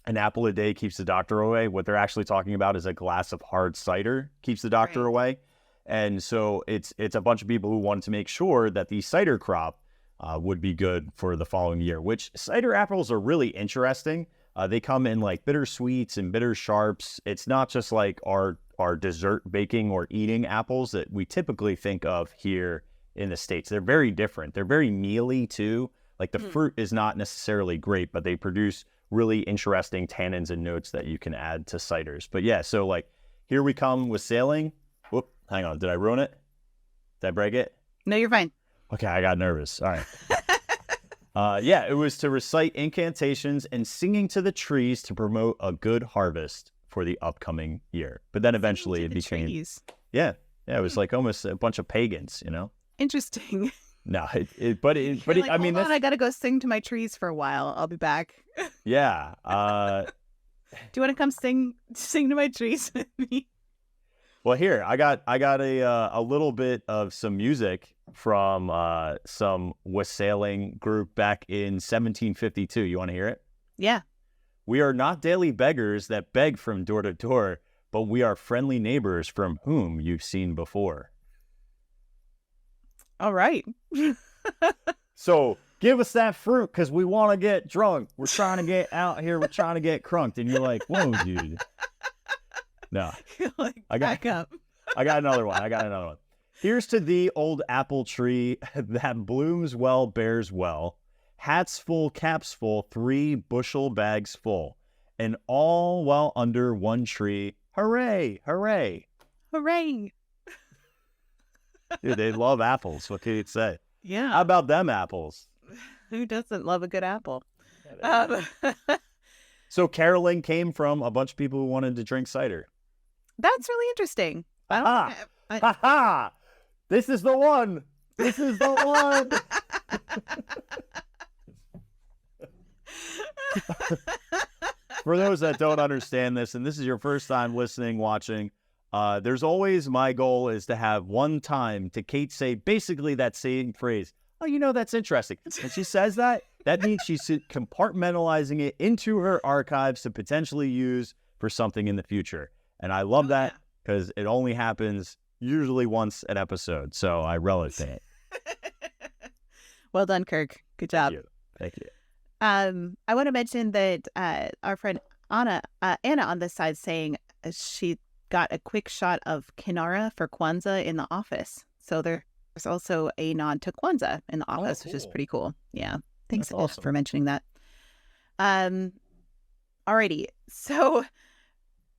"An apple a day keeps the doctor away," what they're actually talking about is a glass of hard cider keeps the doctor away. And so it's a bunch of people who wanted to make sure that the cider crop would be good for the following year, which cider apples are really interesting. They come in like bitter sweets and bitter sharps. It's not just like our dessert baking or eating apples that we typically think of here in the States. They're very different. They're very mealy too. Like the fruit is not necessarily great, but they produce really interesting tannins and notes that you can add to ciders. But yeah, so like here we come with sailing. Whoop, hang on. Did I ruin it? Did I break it? No, you're fine. Okay, I got nervous. All right. Yeah, it was to recite incantations and singing to the trees to promote a good harvest for the upcoming year. But then eventually it became... trees. Yeah, it was like almost a bunch of pagans, you know? Interesting. No, I mean, hold on, I gotta go sing to my trees for a while. I'll be back. Yeah. Do you want to come sing to my trees with me? Well, here I got a little bit of some music from some wassailing group back in 1752. You want to hear it? Yeah. We are not daily beggars that beg from door to door, but we are friendly neighbors from whom you've seen before. All right. So give us that fruit because we want to get drunk. We're trying to get out here. We're trying to get crunked. And you're like, whoa, dude. No. Like, I got another one. Here's to thee, old apple tree that blooms well, bears well. Hats full, caps full, 3 bushel bags full. And all while under one tree. Hooray, hooray. Hooray. Dude, they love apples. What can you say? Yeah. How about them apples? Who doesn't love a good apple? So caroling came from a bunch of people who wanted to drink cider. That's really interesting. Ha ha! This is the one. This is the one. For those that don't understand this, and this is your first time listening, watching, there's always my goal is to have one time to Kate say basically that same phrase. Oh, you know, that's interesting. And she says that means she's compartmentalizing it into her archives to potentially use for something in the future. And I love that because it only happens usually once an episode. So I relish in it. Well done, Kirk. Good job. Thank you. I want to mention that our friend Anna on this side saying she got a quick shot of Kinara for Kwanzaa in the office. So there's also a nod to Kwanzaa in the office, which is pretty cool. Yeah. Thanks awesome. for mentioning that. Alrighty. So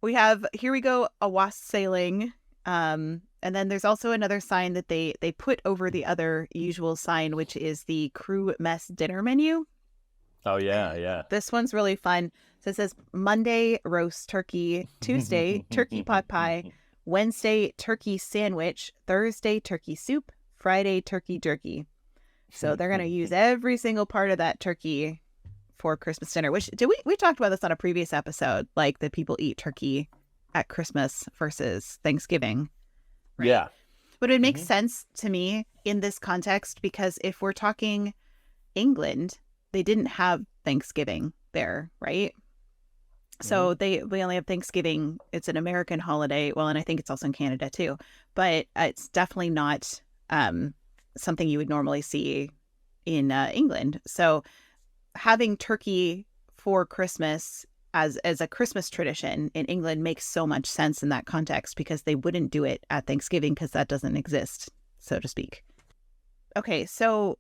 we have, here we go, a wassailing. And then there's also another sign that they put over the other usual sign, which is the crew mess dinner menu. Oh, yeah, yeah. This one's really fun. So it says Monday, roast turkey. Tuesday, turkey pot pie. Wednesday, turkey sandwich. Thursday, turkey soup. Friday, turkey jerky. So they're going to use every single part of that turkey for Christmas dinner, which we talked about this on a previous episode, like that people eat turkey at Christmas versus Thanksgiving. Right? Yeah. But it makes sense to me in this context because if we're talking England, they didn't have Thanksgiving there, right? So we only have Thanksgiving. It's an American holiday. Well, and I think it's also in Canada too, but it's definitely not something you would normally see in England. So having turkey for Christmas as a Christmas tradition in England makes so much sense in that context because they wouldn't do it at Thanksgiving because that doesn't exist, so to speak. Okay, so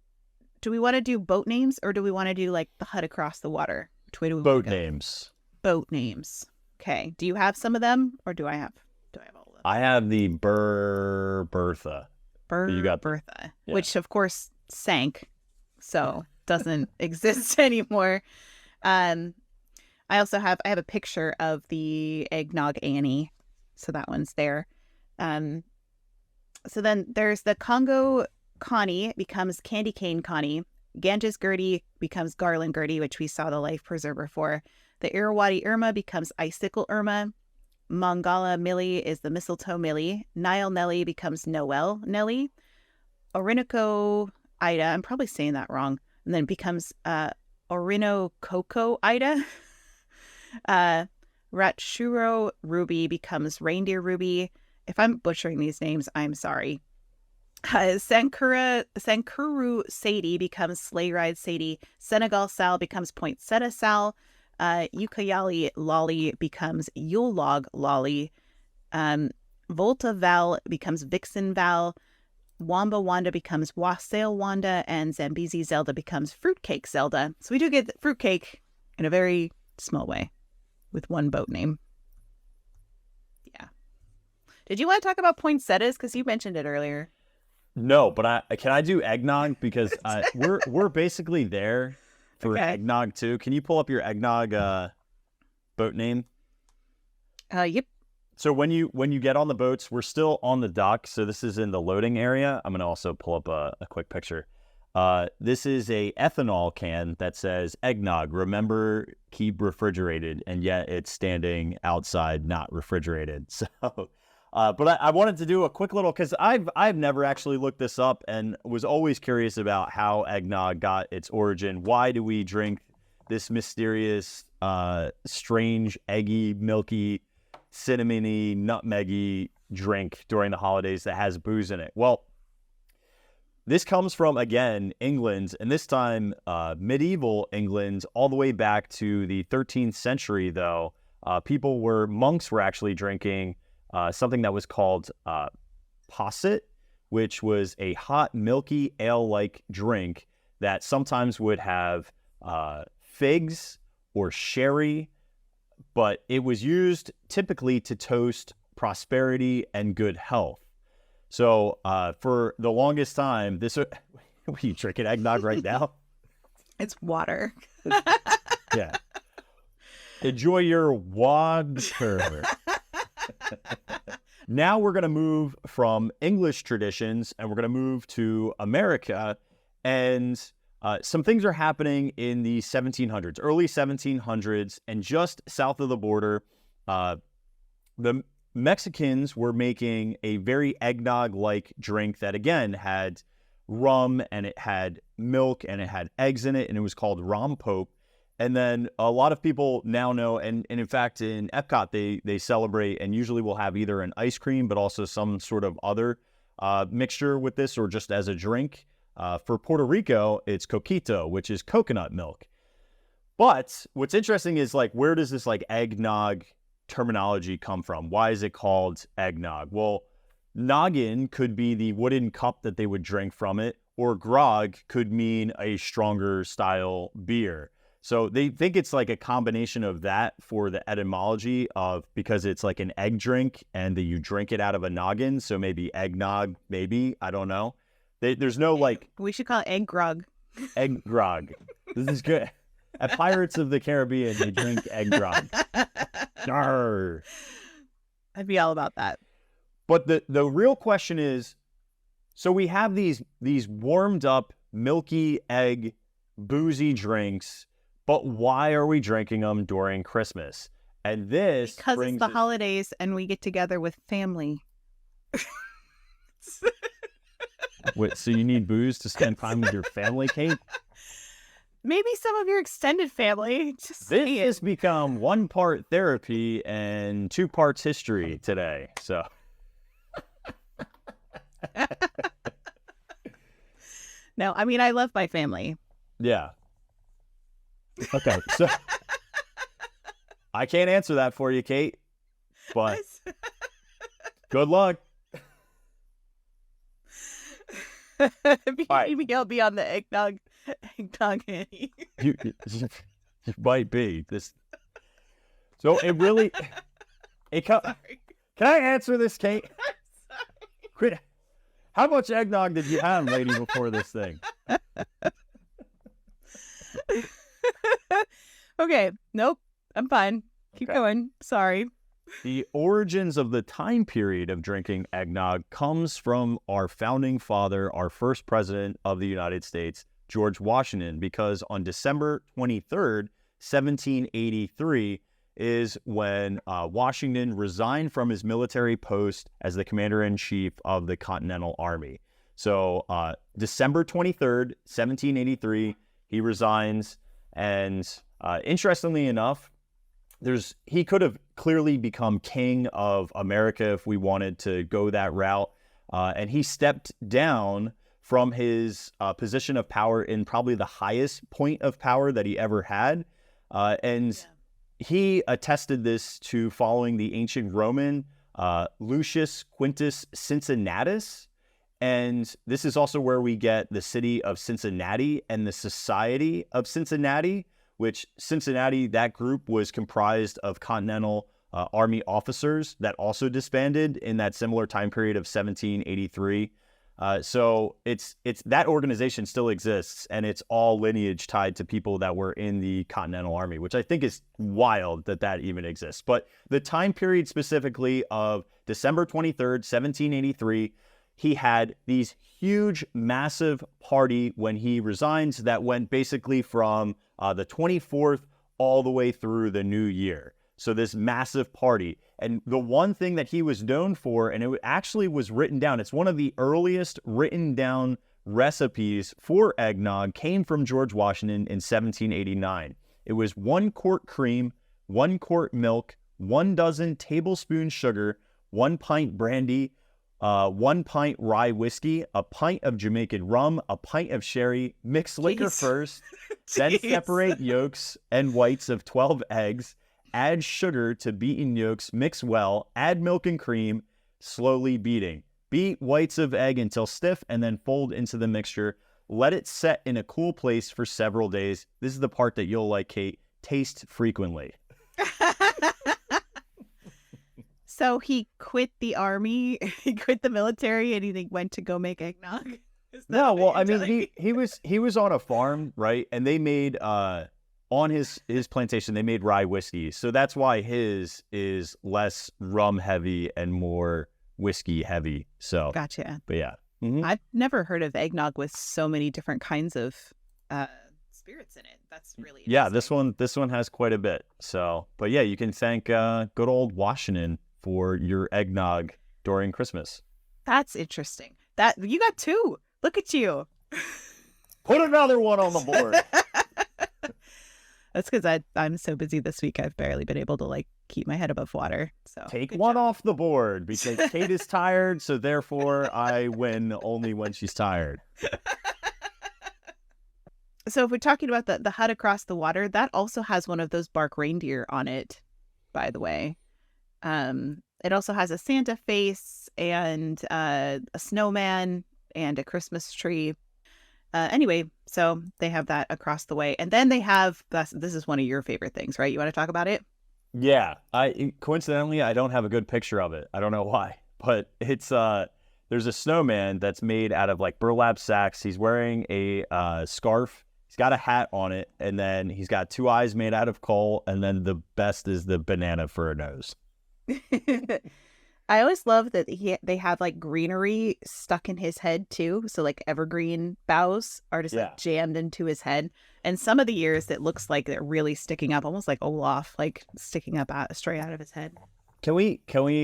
do we want to do boat names or do we want to do like the hut across the water? Which way do we boat names? Boat names. Okay. Do you have some of them or do I have all of them? I have the Bertha. You got Bertha, which of course sank, so doesn't exist anymore. I have a picture of the eggnog Annie, so that one's there. So then there's the Congo Connie becomes candy cane Connie. Ganges Gertie becomes garland Gertie, which we saw the life preserver for. The Irrawaddy Irma becomes icicle Irma. Mangala Millie is the mistletoe Millie. Nile Nellie becomes Noel Nellie. Orinoco Ida, I'm probably saying that wrong, and then becomes Orinococo Ida. Ratshuro Ruby becomes reindeer Ruby. if I'm butchering these names, I'm sorry. Sankuru Sadie becomes Sleigh Ride Sadie. Senegal Sal becomes Poinsettia Sal. Ukulele Lolly becomes Yule Log Lolly. Volta Val becomes Vixen Val. Wamba Wanda becomes Wassail Wanda. And Zambezi Zelda becomes Fruitcake Zelda. So we do get fruitcake in a very small way with one boat name. Yeah. Did you want to talk about poinsettias? Because you mentioned it earlier. No, but can I do eggnog? Because we're basically there for eggnog too. Can you pull up your eggnog boat name? Yep. So when you get on the boats, we're still on the dock. So this is in the loading area. I'm gonna also pull up a quick picture. This is a ethanol can that says eggnog. Remember, keep refrigerated, and yet it's standing outside, not refrigerated. So. But I wanted to do a quick little, because I've never actually looked this up and was always curious about how eggnog got its origin. Why do we drink this mysterious, strange, eggy, milky, cinnamony, nutmeggy drink during the holidays that has booze in it? Well, this comes from, again, England, and this time medieval England, all the way back to the 13th century, though. Monks were actually drinking something that was called posset, which was a hot, milky, ale-like drink that sometimes would have figs or sherry, but it was used typically to toast prosperity and good health. So for the longest time, are you drinking eggnog right now? It's water. Yeah. Enjoy your water. Now we're going to move from English traditions and we're going to move to America. And some things are happening in the 1700s, early 1700s, and just south of the border, the Mexicans were making a very eggnog-like drink that, again, had rum and it had milk and it had eggs in it, and it was called rompope. And then a lot of people now know, and in fact, in Epcot, they celebrate and usually will have either an ice cream, but also some sort of other mixture with this, or just as a drink. For Puerto Rico, it's coquito, which is coconut milk. But what's interesting is, like, where does this like eggnog terminology come from? Why is it called eggnog? Well, noggin could be the wooden cup that they would drink from it, or grog could mean a stronger style beer. So they think it's like a combination of that for the etymology of, because it's like an egg drink and that you drink it out of a noggin. So maybe eggnog, maybe, I don't know. There's no like... We should call it egg grog. Egg grog. This is good. At Pirates of the Caribbean, they drink egg grog. Arr. I'd be all about that. But the real question is, so we have these warmed up, milky egg, boozy drinks, but why are we drinking them during Christmas? And this because it's the holidays and we get together with family. Wait, so you need booze to spend time with your family, Kate? Maybe some of your extended family. This has become 1 part therapy and 2 parts history today. So, no, I mean, I love my family. Yeah. Okay, so I can't answer that for you, Kate, but good luck. Maybe I'll be on the eggnog. You might be this. So it really. Can I answer this, Kate? Quit. How much eggnog did you have, lady, before this thing? Okay. Nope. I'm fine. Keep going. Sorry. The origins of the time period of drinking eggnog comes from our founding father, our first president of the United States, George Washington, because on December 23rd, 1783, is when Washington resigned from his military post as the commander-in-chief of the Continental Army. So December 23rd, 1783, he resigns. And interestingly enough, he could have clearly become king of America if we wanted to go that route. And he stepped down from his position of power in probably the highest point of power that he ever had. He attested this to following the ancient Roman Lucius Quintus Cincinnatus. And this is also where we get the city of Cincinnati and the Society of Cincinnati, which Cincinnati, that group was comprised of Continental Army officers that also disbanded in that similar time period of 1783. So it's that organization still exists, and it's all lineage tied to people that were in the Continental Army, which I think is wild that even exists. But the time period specifically of December 23rd, 1783, he had these huge, massive party when he resigns that went basically from the 24th all the way through the new year. So this massive party. And the one thing that he was known for, and it actually was written down, it's one of the earliest written down recipes for eggnog, came from George Washington in 1789. It was 1 quart cream, 1 quart milk, 1 dozen tablespoons sugar, 1 pint brandy, 1 pint rye whiskey, a pint of Jamaican rum, a pint of sherry, mix liquor first, then separate yolks and whites of 12 eggs, add sugar to beaten yolks, mix well, add milk and cream, slowly beating. Beat whites of egg until stiff and then fold into the mixture. Let it set in a cool place for several days. This is the part that you'll like, Kate. Taste frequently. So he quit the army, he quit the military, and he went to go make eggnog? No, well, I mean, he was on a farm, right? And they made on his plantation, they made rye whiskey. So that's why his is less rum heavy and more whiskey heavy. So gotcha. But yeah. I've never heard of eggnog with so many different kinds of spirits in it. That's really interesting. This one has quite a bit. So, but yeah, you can thank good old Washington for your eggnog during Christmas. That's interesting. That you got 2. Look at you. Put another one on the board. That's because I'm so busy this week. I've barely been able to keep my head above water. So take one off the board because Kate is tired. So therefore I win only when she's tired. So if we're talking about the hut across the water, that also has one of those bark reindeer on it, by the way. It also has a Santa face and a snowman and a Christmas tree. Anyway, so they have that across the way. And then they have, this is one of your favorite things, right? You want to talk about it? Yeah. Coincidentally, I don't have a good picture of it. I don't know why, but it's, there's a snowman that's made out of burlap sacks. He's wearing a scarf. He's got a hat on it. And then he's got 2 eyes made out of coal. And then the best is the banana for a nose. I always love that they have greenery stuck in his head too. So evergreen boughs are just jammed into his head. And some of the years it looks like they're really sticking up, almost like Olaf, sticking up straight out of his head. Can we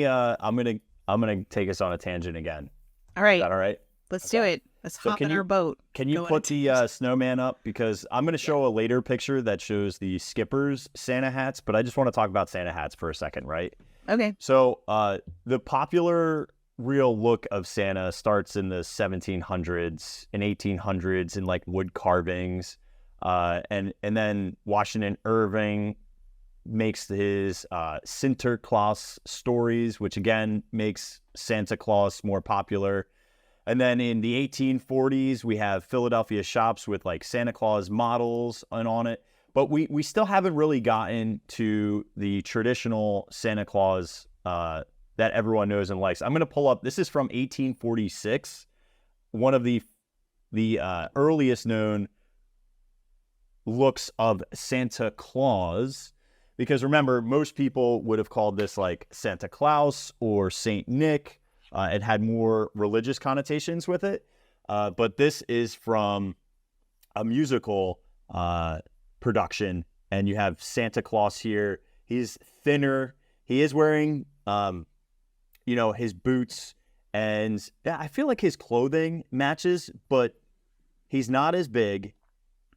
I'm gonna take us on a tangent again. All right. Is that all right? Let's do it. Let's hop in our boat. Can you put the snowman up? Because I'm going to show a later picture that shows the skippers Santa hats, but I just want to talk about Santa hats for a second, right? Okay. So the popular real look of Santa starts in the 1700s and 1800s in wood carvings. And then Washington Irving makes his Sinterklaas stories, which again makes Santa Claus more popular. And then in the 1840s, we have Philadelphia shops with Santa Claus models and on it. But we still haven't really gotten to the traditional Santa Claus that everyone knows and likes. I'm going to pull up, this is from 1846, one of the earliest known looks of Santa Claus. Because remember, most people would have called this Santa Claus or Saint Nick. It had more religious connotations with it. But this is from a musical production. And you have Santa Claus here. He's thinner. He is wearing, his boots. And yeah, I feel like his clothing matches, but he's not as big.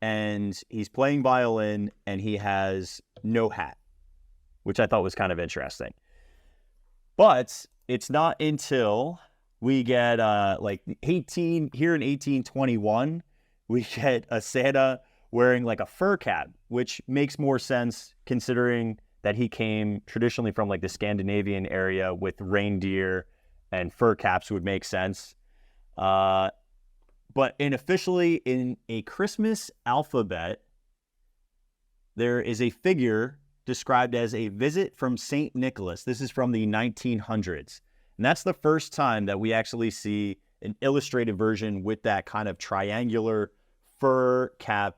And he's playing violin, and he has no hat. which I thought was kind of interesting. But it's not until we get like here in 1821, we get a Santa wearing like a fur cap, which makes more sense considering that he came traditionally from like the Scandinavian area with reindeer, and fur caps would make sense. But officially in a Christmas alphabet, there is a figure described as a visit from St. Nicholas. This is from the 1900s. And that's the first time that we actually see an illustrated version with that kind of triangular fur cap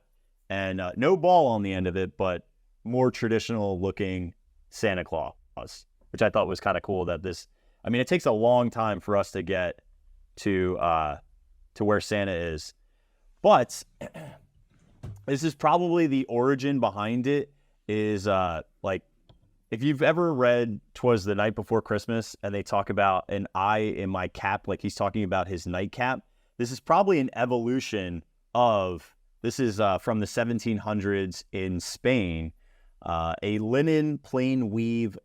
and no ball on the end of it, but more traditional looking Santa Claus, which I thought was kind of cool that it takes a long time for us to get to where Santa is. But this is probably the origin behind it is like, if you've ever read 'Twas the Night Before Christmas and they talk about an eye in my cap, like he's talking about his nightcap, this is probably an evolution of, this is from the 1700s in Spain, a linen plain weave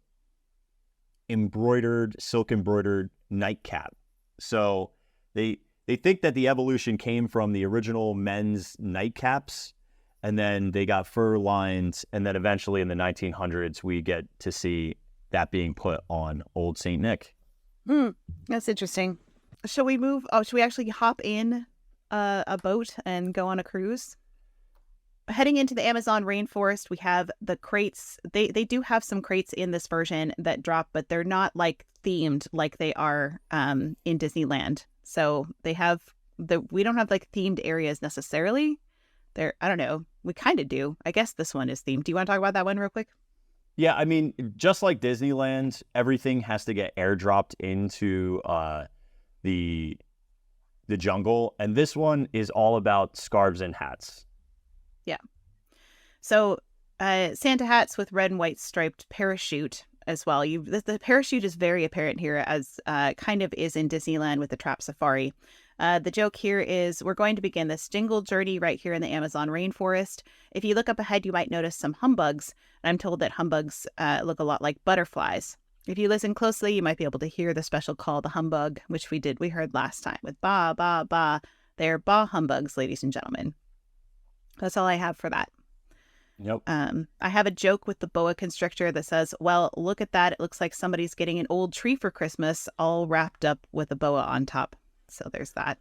silk embroidered nightcap. So they think that the evolution came from the original men's nightcaps, and then they got fur lined, and then eventually in the 1900s, we get to see that being put on old St. Nick. That's interesting. Shall we move? Oh, should we actually hop in a boat and go on a cruise? Heading into the Amazon rainforest, we have the crates. They do have some crates in this version that drop, but they're not like themed like they are in Disneyland. So we don't have like themed areas necessarily. I don't know. We kind of do. I guess this one is themed. Do you want to talk about that one real quick? Yeah, I mean, just like Disneyland, everything has to get airdropped into the jungle, and this one is all about scarves and hats. Yeah. So Santa hats with red and white striped parachute as well. The parachute is very apparent here, as kind of is in Disneyland with the Trap Safari. The joke here is we're going to begin this jingle journey right here in the Amazon rainforest. If you look up ahead, you might notice some humbugs. I'm told that humbugs look a lot like butterflies. If you listen closely, you might be able to hear the special call, the humbug, which we heard last time with ba, ba, ba. They're ba humbugs, ladies and gentlemen. That's all I have for that. Yep. I have a joke with the boa constrictor that says, well, look at that. It looks like somebody's getting an old tree for Christmas, all wrapped up with a boa on top. So there's that.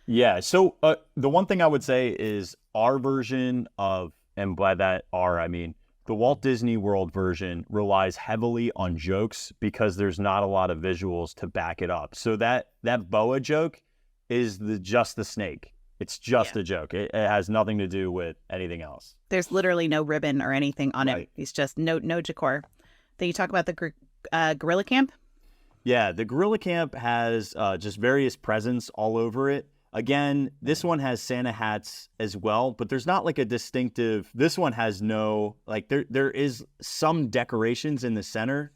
Yeah. So the one thing I would say is our version of, and by that I mean the Walt Disney World version, relies heavily on jokes because there's not a lot of visuals to back it up. So that boa joke is just the snake. It's just a joke. It has nothing to do with anything else. There's literally no ribbon or anything on Right. it. It's just no decor. Then you talk about the gorilla camp. Yeah, the gorilla camp has just various presents all over it. Again, this one has Santa hats as well, but there's not like a distinctive. This one has no, like, there is some decorations in the center,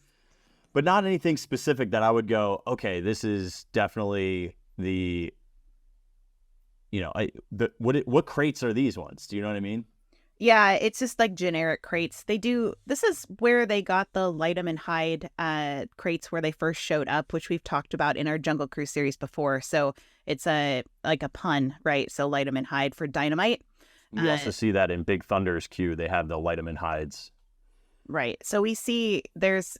but not anything specific that I would go, okay, this is definitely the, what crates are these ones? Do you know what I mean? Yeah, it's just like generic crates. This is where they got the light 'em and hide crates where they first showed up, which we've talked about in our Jungle Cruise series before. So it's like a pun, right? So light 'em and hide for dynamite. We also see that in Big Thunder's queue. They have the light 'em and hides. Right. So we see there's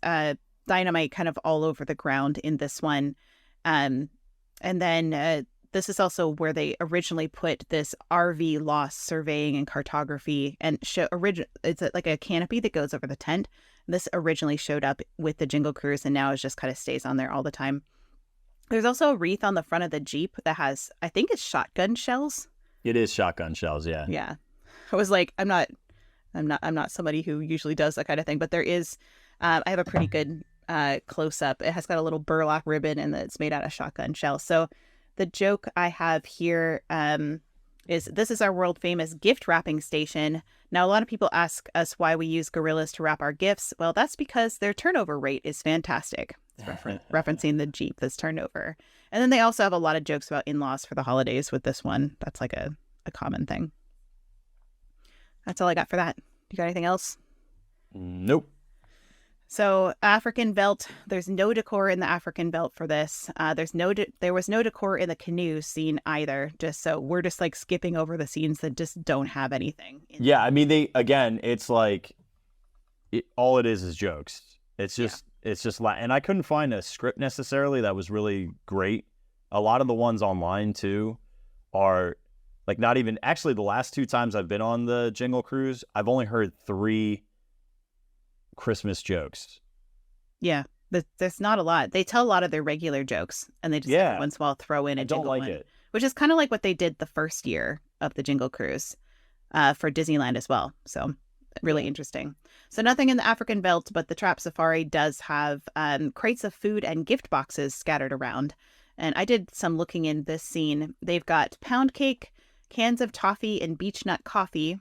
dynamite kind of all over the ground in this one. And then this is also where they originally put this RV loss surveying and cartography, and it's like a canopy that goes over the tent. This originally showed up with the Jingle Cruise, and now it just kind of stays on there all the time. There's also a wreath on the front of the Jeep that has, I think it's shotgun shells. It is shotgun shells, yeah. Yeah. I was like, I'm not somebody who usually does that kind of thing, but there is, I have a pretty good close up. It has got a little burlap ribbon and it's made out of shotgun shells. So the joke I have here is this is our world famous gift wrapping station. Now, a lot of people ask us why we use gorillas to wrap our gifts. Well, that's because their turnover rate is fantastic. It's referencing the Jeep that's turned over. And then they also have a lot of jokes about in-laws for the holidays with this one. That's like a common thing. That's all I got for that. You got anything else? Nope. So African belt, there's no decor in the African belt for this. There was no decor in the canoe scene either. We're just like skipping over the scenes that just don't have anything. Yeah, I mean, it's like all it is jokes. It's just and I couldn't find a script necessarily that was really great. A lot of the ones online too are like not even, actually the last 2 times I've been on the Jingle Cruise, I've only heard 3 Christmas jokes. Yeah, there's not a lot. They tell a lot of their regular jokes, and they just every once in a while throw in a jingle one. It. Which is kind of like what they did the first year of the Jingle Cruise for Disneyland as well. So really interesting. So nothing in the African belt, but the Trap Safari does have crates of food and gift boxes scattered around. And I did some looking in this scene. They've got pound cake, cans of toffee and beech nut coffee,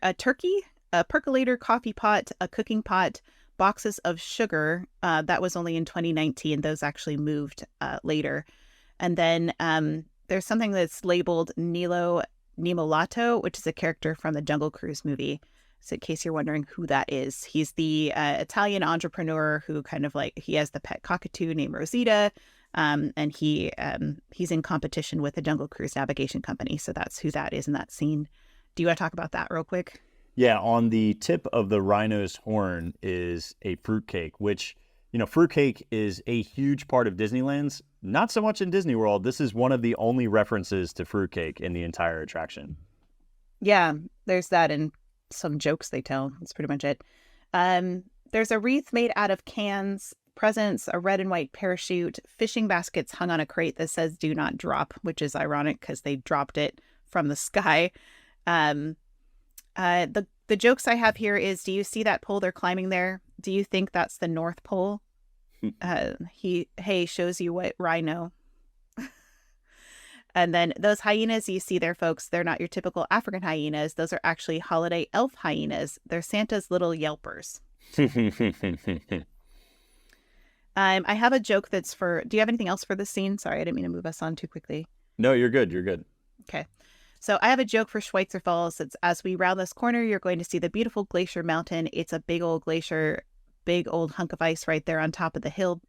a turkey, a percolator coffee pot, a cooking pot, boxes of sugar. That was only in 2019. Those actually moved later. And then there's something that's labeled Nilo Nimolato, which is a character from the Jungle Cruise movie. So in case you're wondering who that is, he's the Italian entrepreneur who kind of like, he has the pet cockatoo named Rosita. And he's in competition with the Jungle Cruise Navigation Company. So that's who that is in that scene. Do you want to talk about that real quick? Yeah, on the tip of the rhino's horn is a fruitcake, which, fruitcake is a huge part of Disneyland's. Not so much in Disney World. This is one of the only references to fruitcake in the entire attraction. Yeah, there's that and some jokes they tell. That's pretty much it. There's a wreath made out of cans, presents, a red and white parachute, fishing baskets hung on a crate that says "Do not drop," which is ironic because they dropped it from the sky. The jokes I have here is, do you see that pole they're climbing there? Do you think that's the North Pole? Shows you what rhino. And then those hyenas you see there, folks, they're not your typical African hyenas. Those are actually holiday elf hyenas. They're Santa's little yelpers. I have a joke that's for, do you have anything else for this scene? Sorry, I didn't mean to move us on too quickly. No, you're good. You're good. Okay. So I have a joke for Schweitzer Falls. It's, as we round this corner, you're going to see the beautiful glacier mountain. It's a big old glacier, big old hunk of ice right there on top of the hill.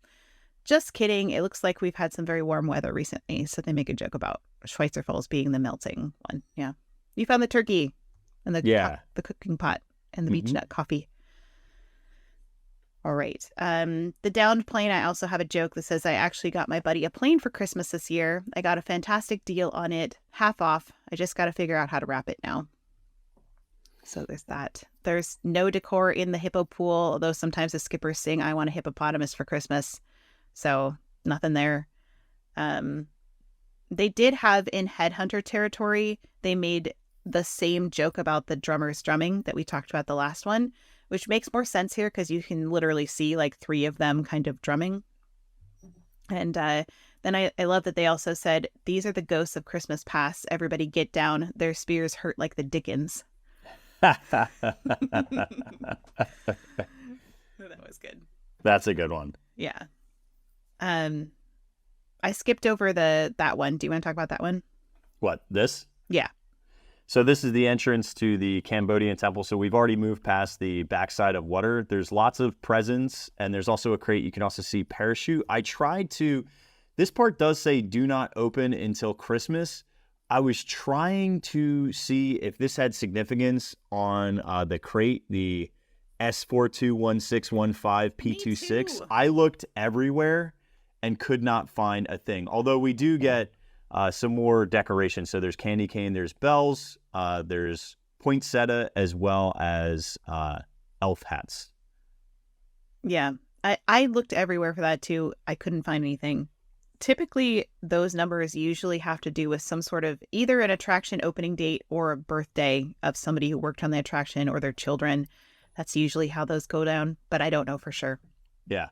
Just kidding. It looks like we've had some very warm weather recently. So they make a joke about Schweitzer Falls being the melting one. Yeah. You found the turkey and the cooking pot and the beech nut coffee. All right. The downed plane, I also have a joke that says I actually got my buddy a plane for Christmas this year. I got a fantastic deal on it, half off. I just got to figure out how to wrap it now. So there's that. There's no decor in the hippo pool, although sometimes the skippers sing, "I want a hippopotamus for Christmas." So nothing there. They did have in Headhunter territory, they made the same joke about the drummers drumming that we talked about the last one, which makes more sense here because you can literally see like 3 of them kind of drumming. And then I love that they also said, "These are the ghosts of Christmas past. Everybody get down. Their spears hurt like the Dickens." That was good. That's a good one. Yeah. I skipped over that one. Do you want to talk about that one? What, this? Yeah. So this is the entrance to the Cambodian temple. So we've already moved past the backside of water. There's lots of presents, and there's also a crate. You can also see parachute. This part does say do not open until Christmas. I was trying to see if this had significance on the crate, the S421615P26. I looked everywhere and could not find a thing. Although we do get some more decoration. So there's candy cane, there's bells, there's poinsettia, as well as elf hats. Yeah, I looked everywhere for that too. I couldn't find anything. Typically, those numbers usually have to do with some sort of either an attraction opening date or a birthday of somebody who worked on the attraction or their children. That's usually how those go down, but I don't know for sure. Yeah.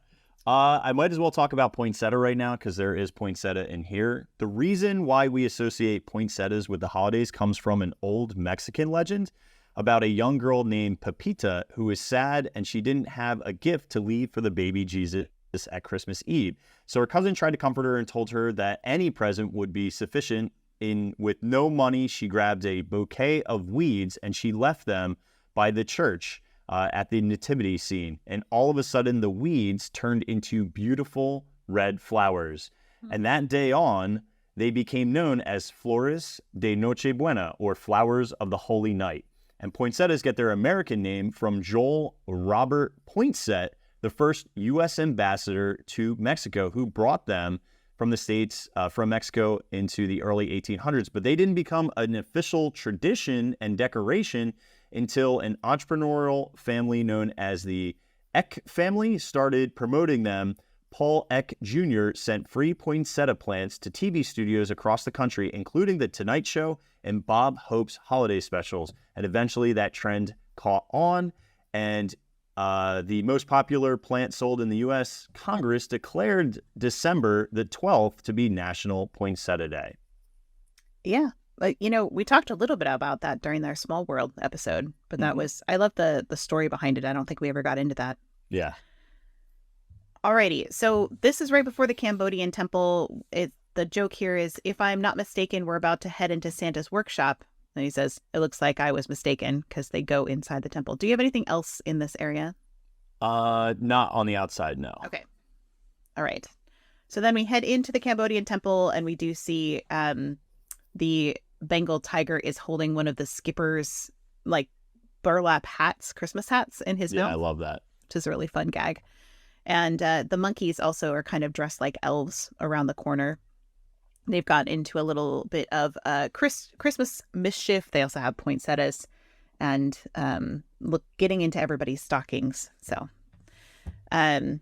I might as well talk about poinsettia right now because there is poinsettia in here. The reason why we associate poinsettias with the holidays comes from an old Mexican legend about a young girl named Pepita who was sad and she didn't have a gift to leave for the baby Jesus at Christmas Eve. So her cousin tried to comfort her and told her that any present would be sufficient. With no money, she grabbed a bouquet of weeds and she left them by the church at the nativity scene. And all of a sudden, the weeds turned into beautiful red flowers. And that day on, they became known as Flores de Nochebuena, or Flowers of the Holy Night. And poinsettias get their American name from Joel Robert Poinsett, the first U.S. ambassador to Mexico, who brought them from the States, from Mexico into the early 1800s. But they didn't become an official tradition and decoration until an entrepreneurial family known as the Eck family started promoting them. Paul Eck Jr. sent free poinsettia plants to TV studios across the country, including The Tonight Show and Bob Hope's holiday specials. And eventually that trend caught on, and the most popular plant sold in the U.S., Congress declared December the 12th to be National Poinsettia Day. Yeah. Like, we talked a little bit about that during our Small World episode, but that was, I love the story behind it. I don't think we ever got into that. Yeah. Alrighty. So this is right before the Cambodian temple. The joke here is, if I'm not mistaken, we're about to head into Santa's workshop. And he says, it looks like I was mistaken, because they go inside the temple. Do you have anything else in this area? Not on the outside, no. Okay. All right. So then we head into the Cambodian temple, and we do see the Bengal tiger is holding one of the skipper's like burlap hats, Christmas hats, in his mouth. Yeah, I love that. Which is a really fun gag. And the monkeys also are kind of dressed like elves around the corner. They've got into a little bit of Christmas mischief. They also have poinsettias and getting into everybody's stockings. So the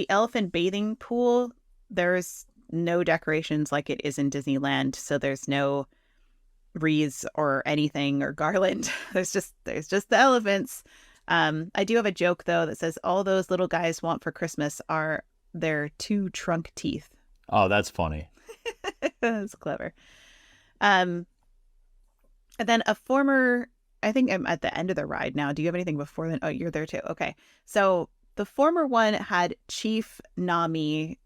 elephant bathing pool, there's no decorations like it is in Disneyland. So there's no wreaths or anything or garland. There's just the elephants. I do have a joke, though, that says all those little guys want for Christmas are their 2 trunk teeth. Oh, that's funny. That's clever. And then I think I'm at the end of the ride now. Do you have anything before then? Oh, you're there too. Okay. So the former one had Chief Nami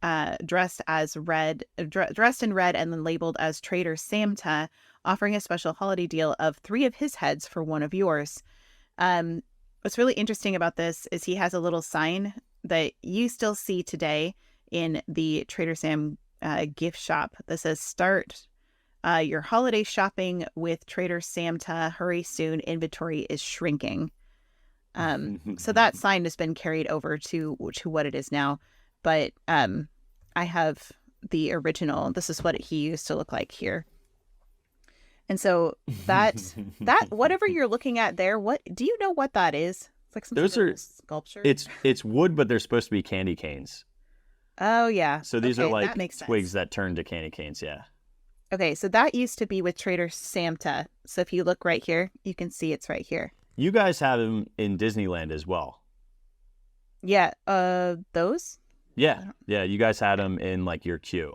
dressed in red and then labeled as Trader Samta, offering a special holiday deal of 3 of his heads for 1 of yours. What's really interesting about this is he has a little sign that you still see today in the Trader Sam gift shop that says, start your holiday shopping with Trader Samta. Hurry soon. Inventory is shrinking. So that sign has been carried over to what it is now. But I have the original. This is what he used to look like here. And so that whatever you're looking at there, what do you know what that is? It's like some sort of sculpture. It's wood, but they're supposed to be candy canes. Oh yeah. So these are like twigs sense. that turn to candy canes. Yeah. Okay, so that used to be with Trader Samta. So if you look right here, you can see it's right here. You guys have them in Disneyland as well. Yeah. Those? Yeah. Yeah. You guys had them in like your queue.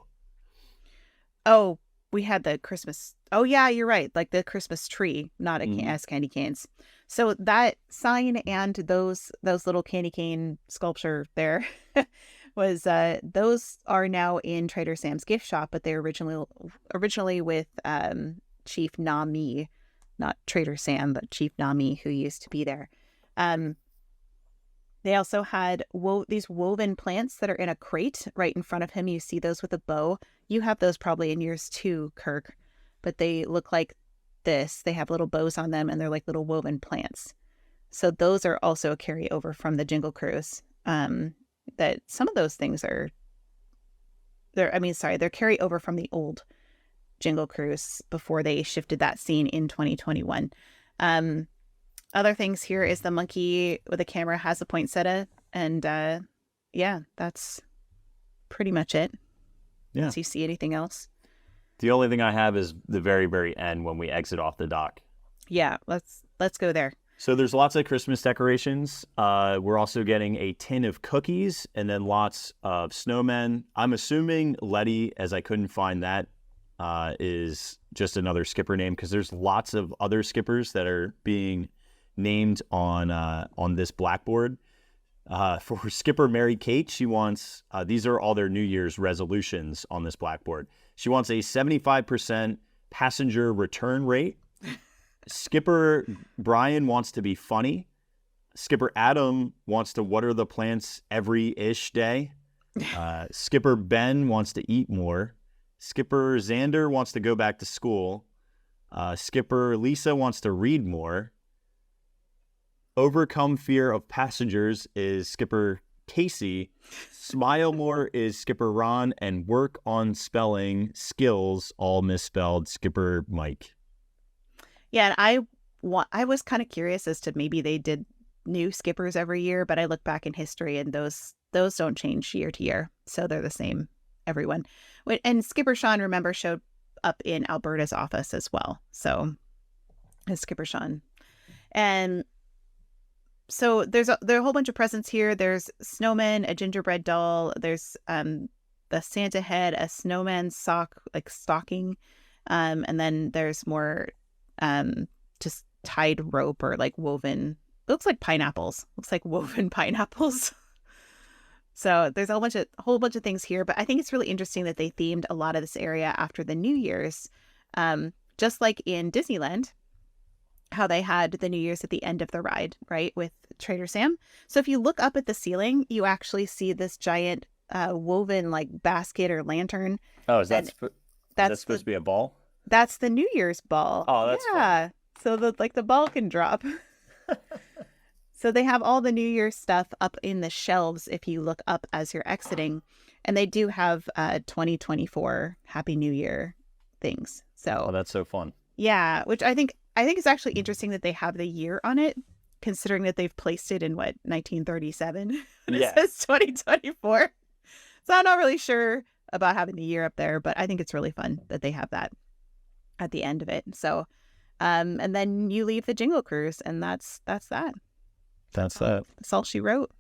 Oh, we had the Christmas. Oh yeah, you're right. Like the Christmas tree, not as candy canes. So that sign and those little candy cane sculpture there was those are now in Trader Sam's gift shop, but they were originally with Chief Nami, not Trader Sam, but Chief Nami, who used to be there. They also had these woven plants that are in a crate right in front of him. You see those with a bow. You have those probably in yours too, Kirk, but they look like this. They have little bows on them and they're like little woven plants. So those are also a carryover from the Jingle Cruise. That some of those things they're carryover from the old Jingle Cruise before they shifted that scene in 2021. Other things here is the monkey with a camera has a poinsettia, and yeah, that's pretty much it. Yeah. Do you see anything else? The only thing I have is the very, very end when we exit off the dock. Yeah, let's go there. So there's lots of Christmas decorations. We're also getting a tin of cookies and then lots of snowmen. I'm assuming Letty, as I couldn't find that, is just another skipper name, because there's lots of other skippers that are being named on this blackboard. For Skipper Mary Kate, she wants, these are all their New Year's resolutions on this blackboard. She wants a 75% passenger return rate. Skipper Brian wants to be funny. Skipper Adam wants to water the plants every-ish day. Skipper Ben wants to eat more. Skipper Xander wants to go back to school. Skipper Lisa wants to read more. Overcome fear of passengers is Skipper Casey. Smile more is Skipper Ron. And work on spelling skills, all misspelled, Skipper Mike. Yeah, and I was kind of curious as to maybe they did new skippers every year, but I look back in history and those don't change year to year. So they're the same, everyone. And Skipper Sean, remember, showed up in Alberta's office as well. So as Skipper Sean. And so there are a whole bunch of presents here. There's snowman, a gingerbread doll. There's the Santa head, a snowman stocking. And then there's more just tied rope or like woven. It looks like pineapples. Looks like woven pineapples. So there's a whole bunch of things here, but I think it's really interesting that they themed a lot of this area after the New Year's, just like in Disneyland, how they had the New Year's at the end of the ride, right, with Trader Sam. So if you look up at the ceiling, you actually see this giant woven like basket or lantern. Oh, is that supposed to be a ball? That's the New Year's ball. Oh, that's fun. So the ball can drop. So they have all the New Year's stuff up in the shelves if you look up as you're exiting. And they do have 2024 Happy New Year things. So that's so fun. Yeah, which I think it's actually interesting that they have the year on it, considering that they've placed it in 1937 and it says 2024. So I'm not really sure about having the year up there, but I think it's really fun that they have that at the end of it. So and then you leave the Jingle Cruise, and that's that. That's that. That's all she wrote.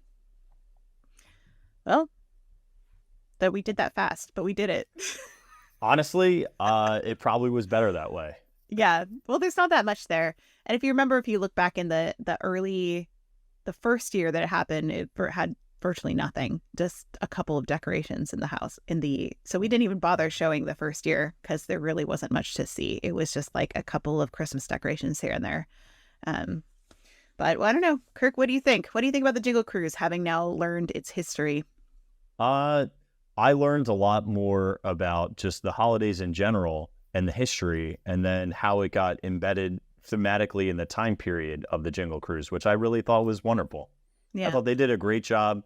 Well, that we did that fast, but we did it. Honestly, it probably was better that way. Yeah. Well, there's not that much there. And if you remember, if you look back in the first year that it happened, it had virtually nothing, just a couple of decorations in the house. So we didn't even bother showing the first year because there really wasn't much to see. It was just like a couple of Christmas decorations here and there. But I don't know. Kirk, what do you think? What do you think about the Jingle Cruise, having now learned its history? I learned a lot more about just the holidays in general and the history, and then how it got embedded thematically in the time period of the Jingle Cruise, which I really thought was wonderful. Yeah. I thought they did a great job.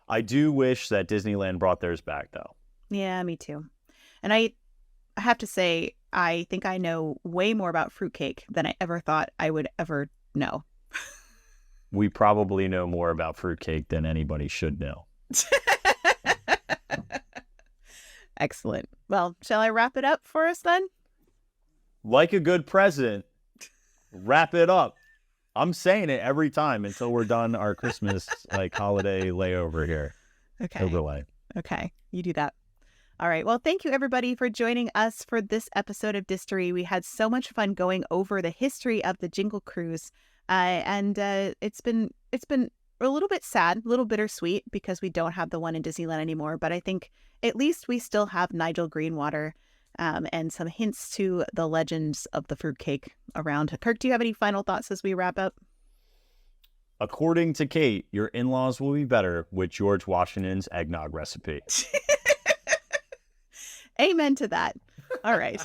I do wish that Disneyland brought theirs back, though. Yeah, me too. And I have to say, I think I know way more about fruitcake than I ever thought I would ever know. We probably know more about fruitcake than anybody should know. Excellent. Well, shall I wrap it up for us then? Like a good president, wrap it up. I'm saying it every time until we're done our Christmas holiday layover here. Okay. Overlay. Okay. You do that. All right. Well, thank you everybody for joining us for this episode of Distory. We had so much fun going over the history of the Jingle Cruise. And it's been a little bit sad, a little bittersweet because we don't have the one in Disneyland anymore. But I think at least we still have Nigel Greenwater and some hints to the legends of the fruitcake around. Kirk, do you have any final thoughts as we wrap up? According to Kate, your in-laws will be better with George Washington's eggnog recipe. Amen to that. All right.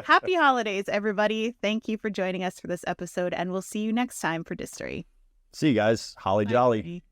Happy holidays, everybody. Thank you for joining us for this episode, and we'll see you next time for Distory. See you guys. Holly jolly.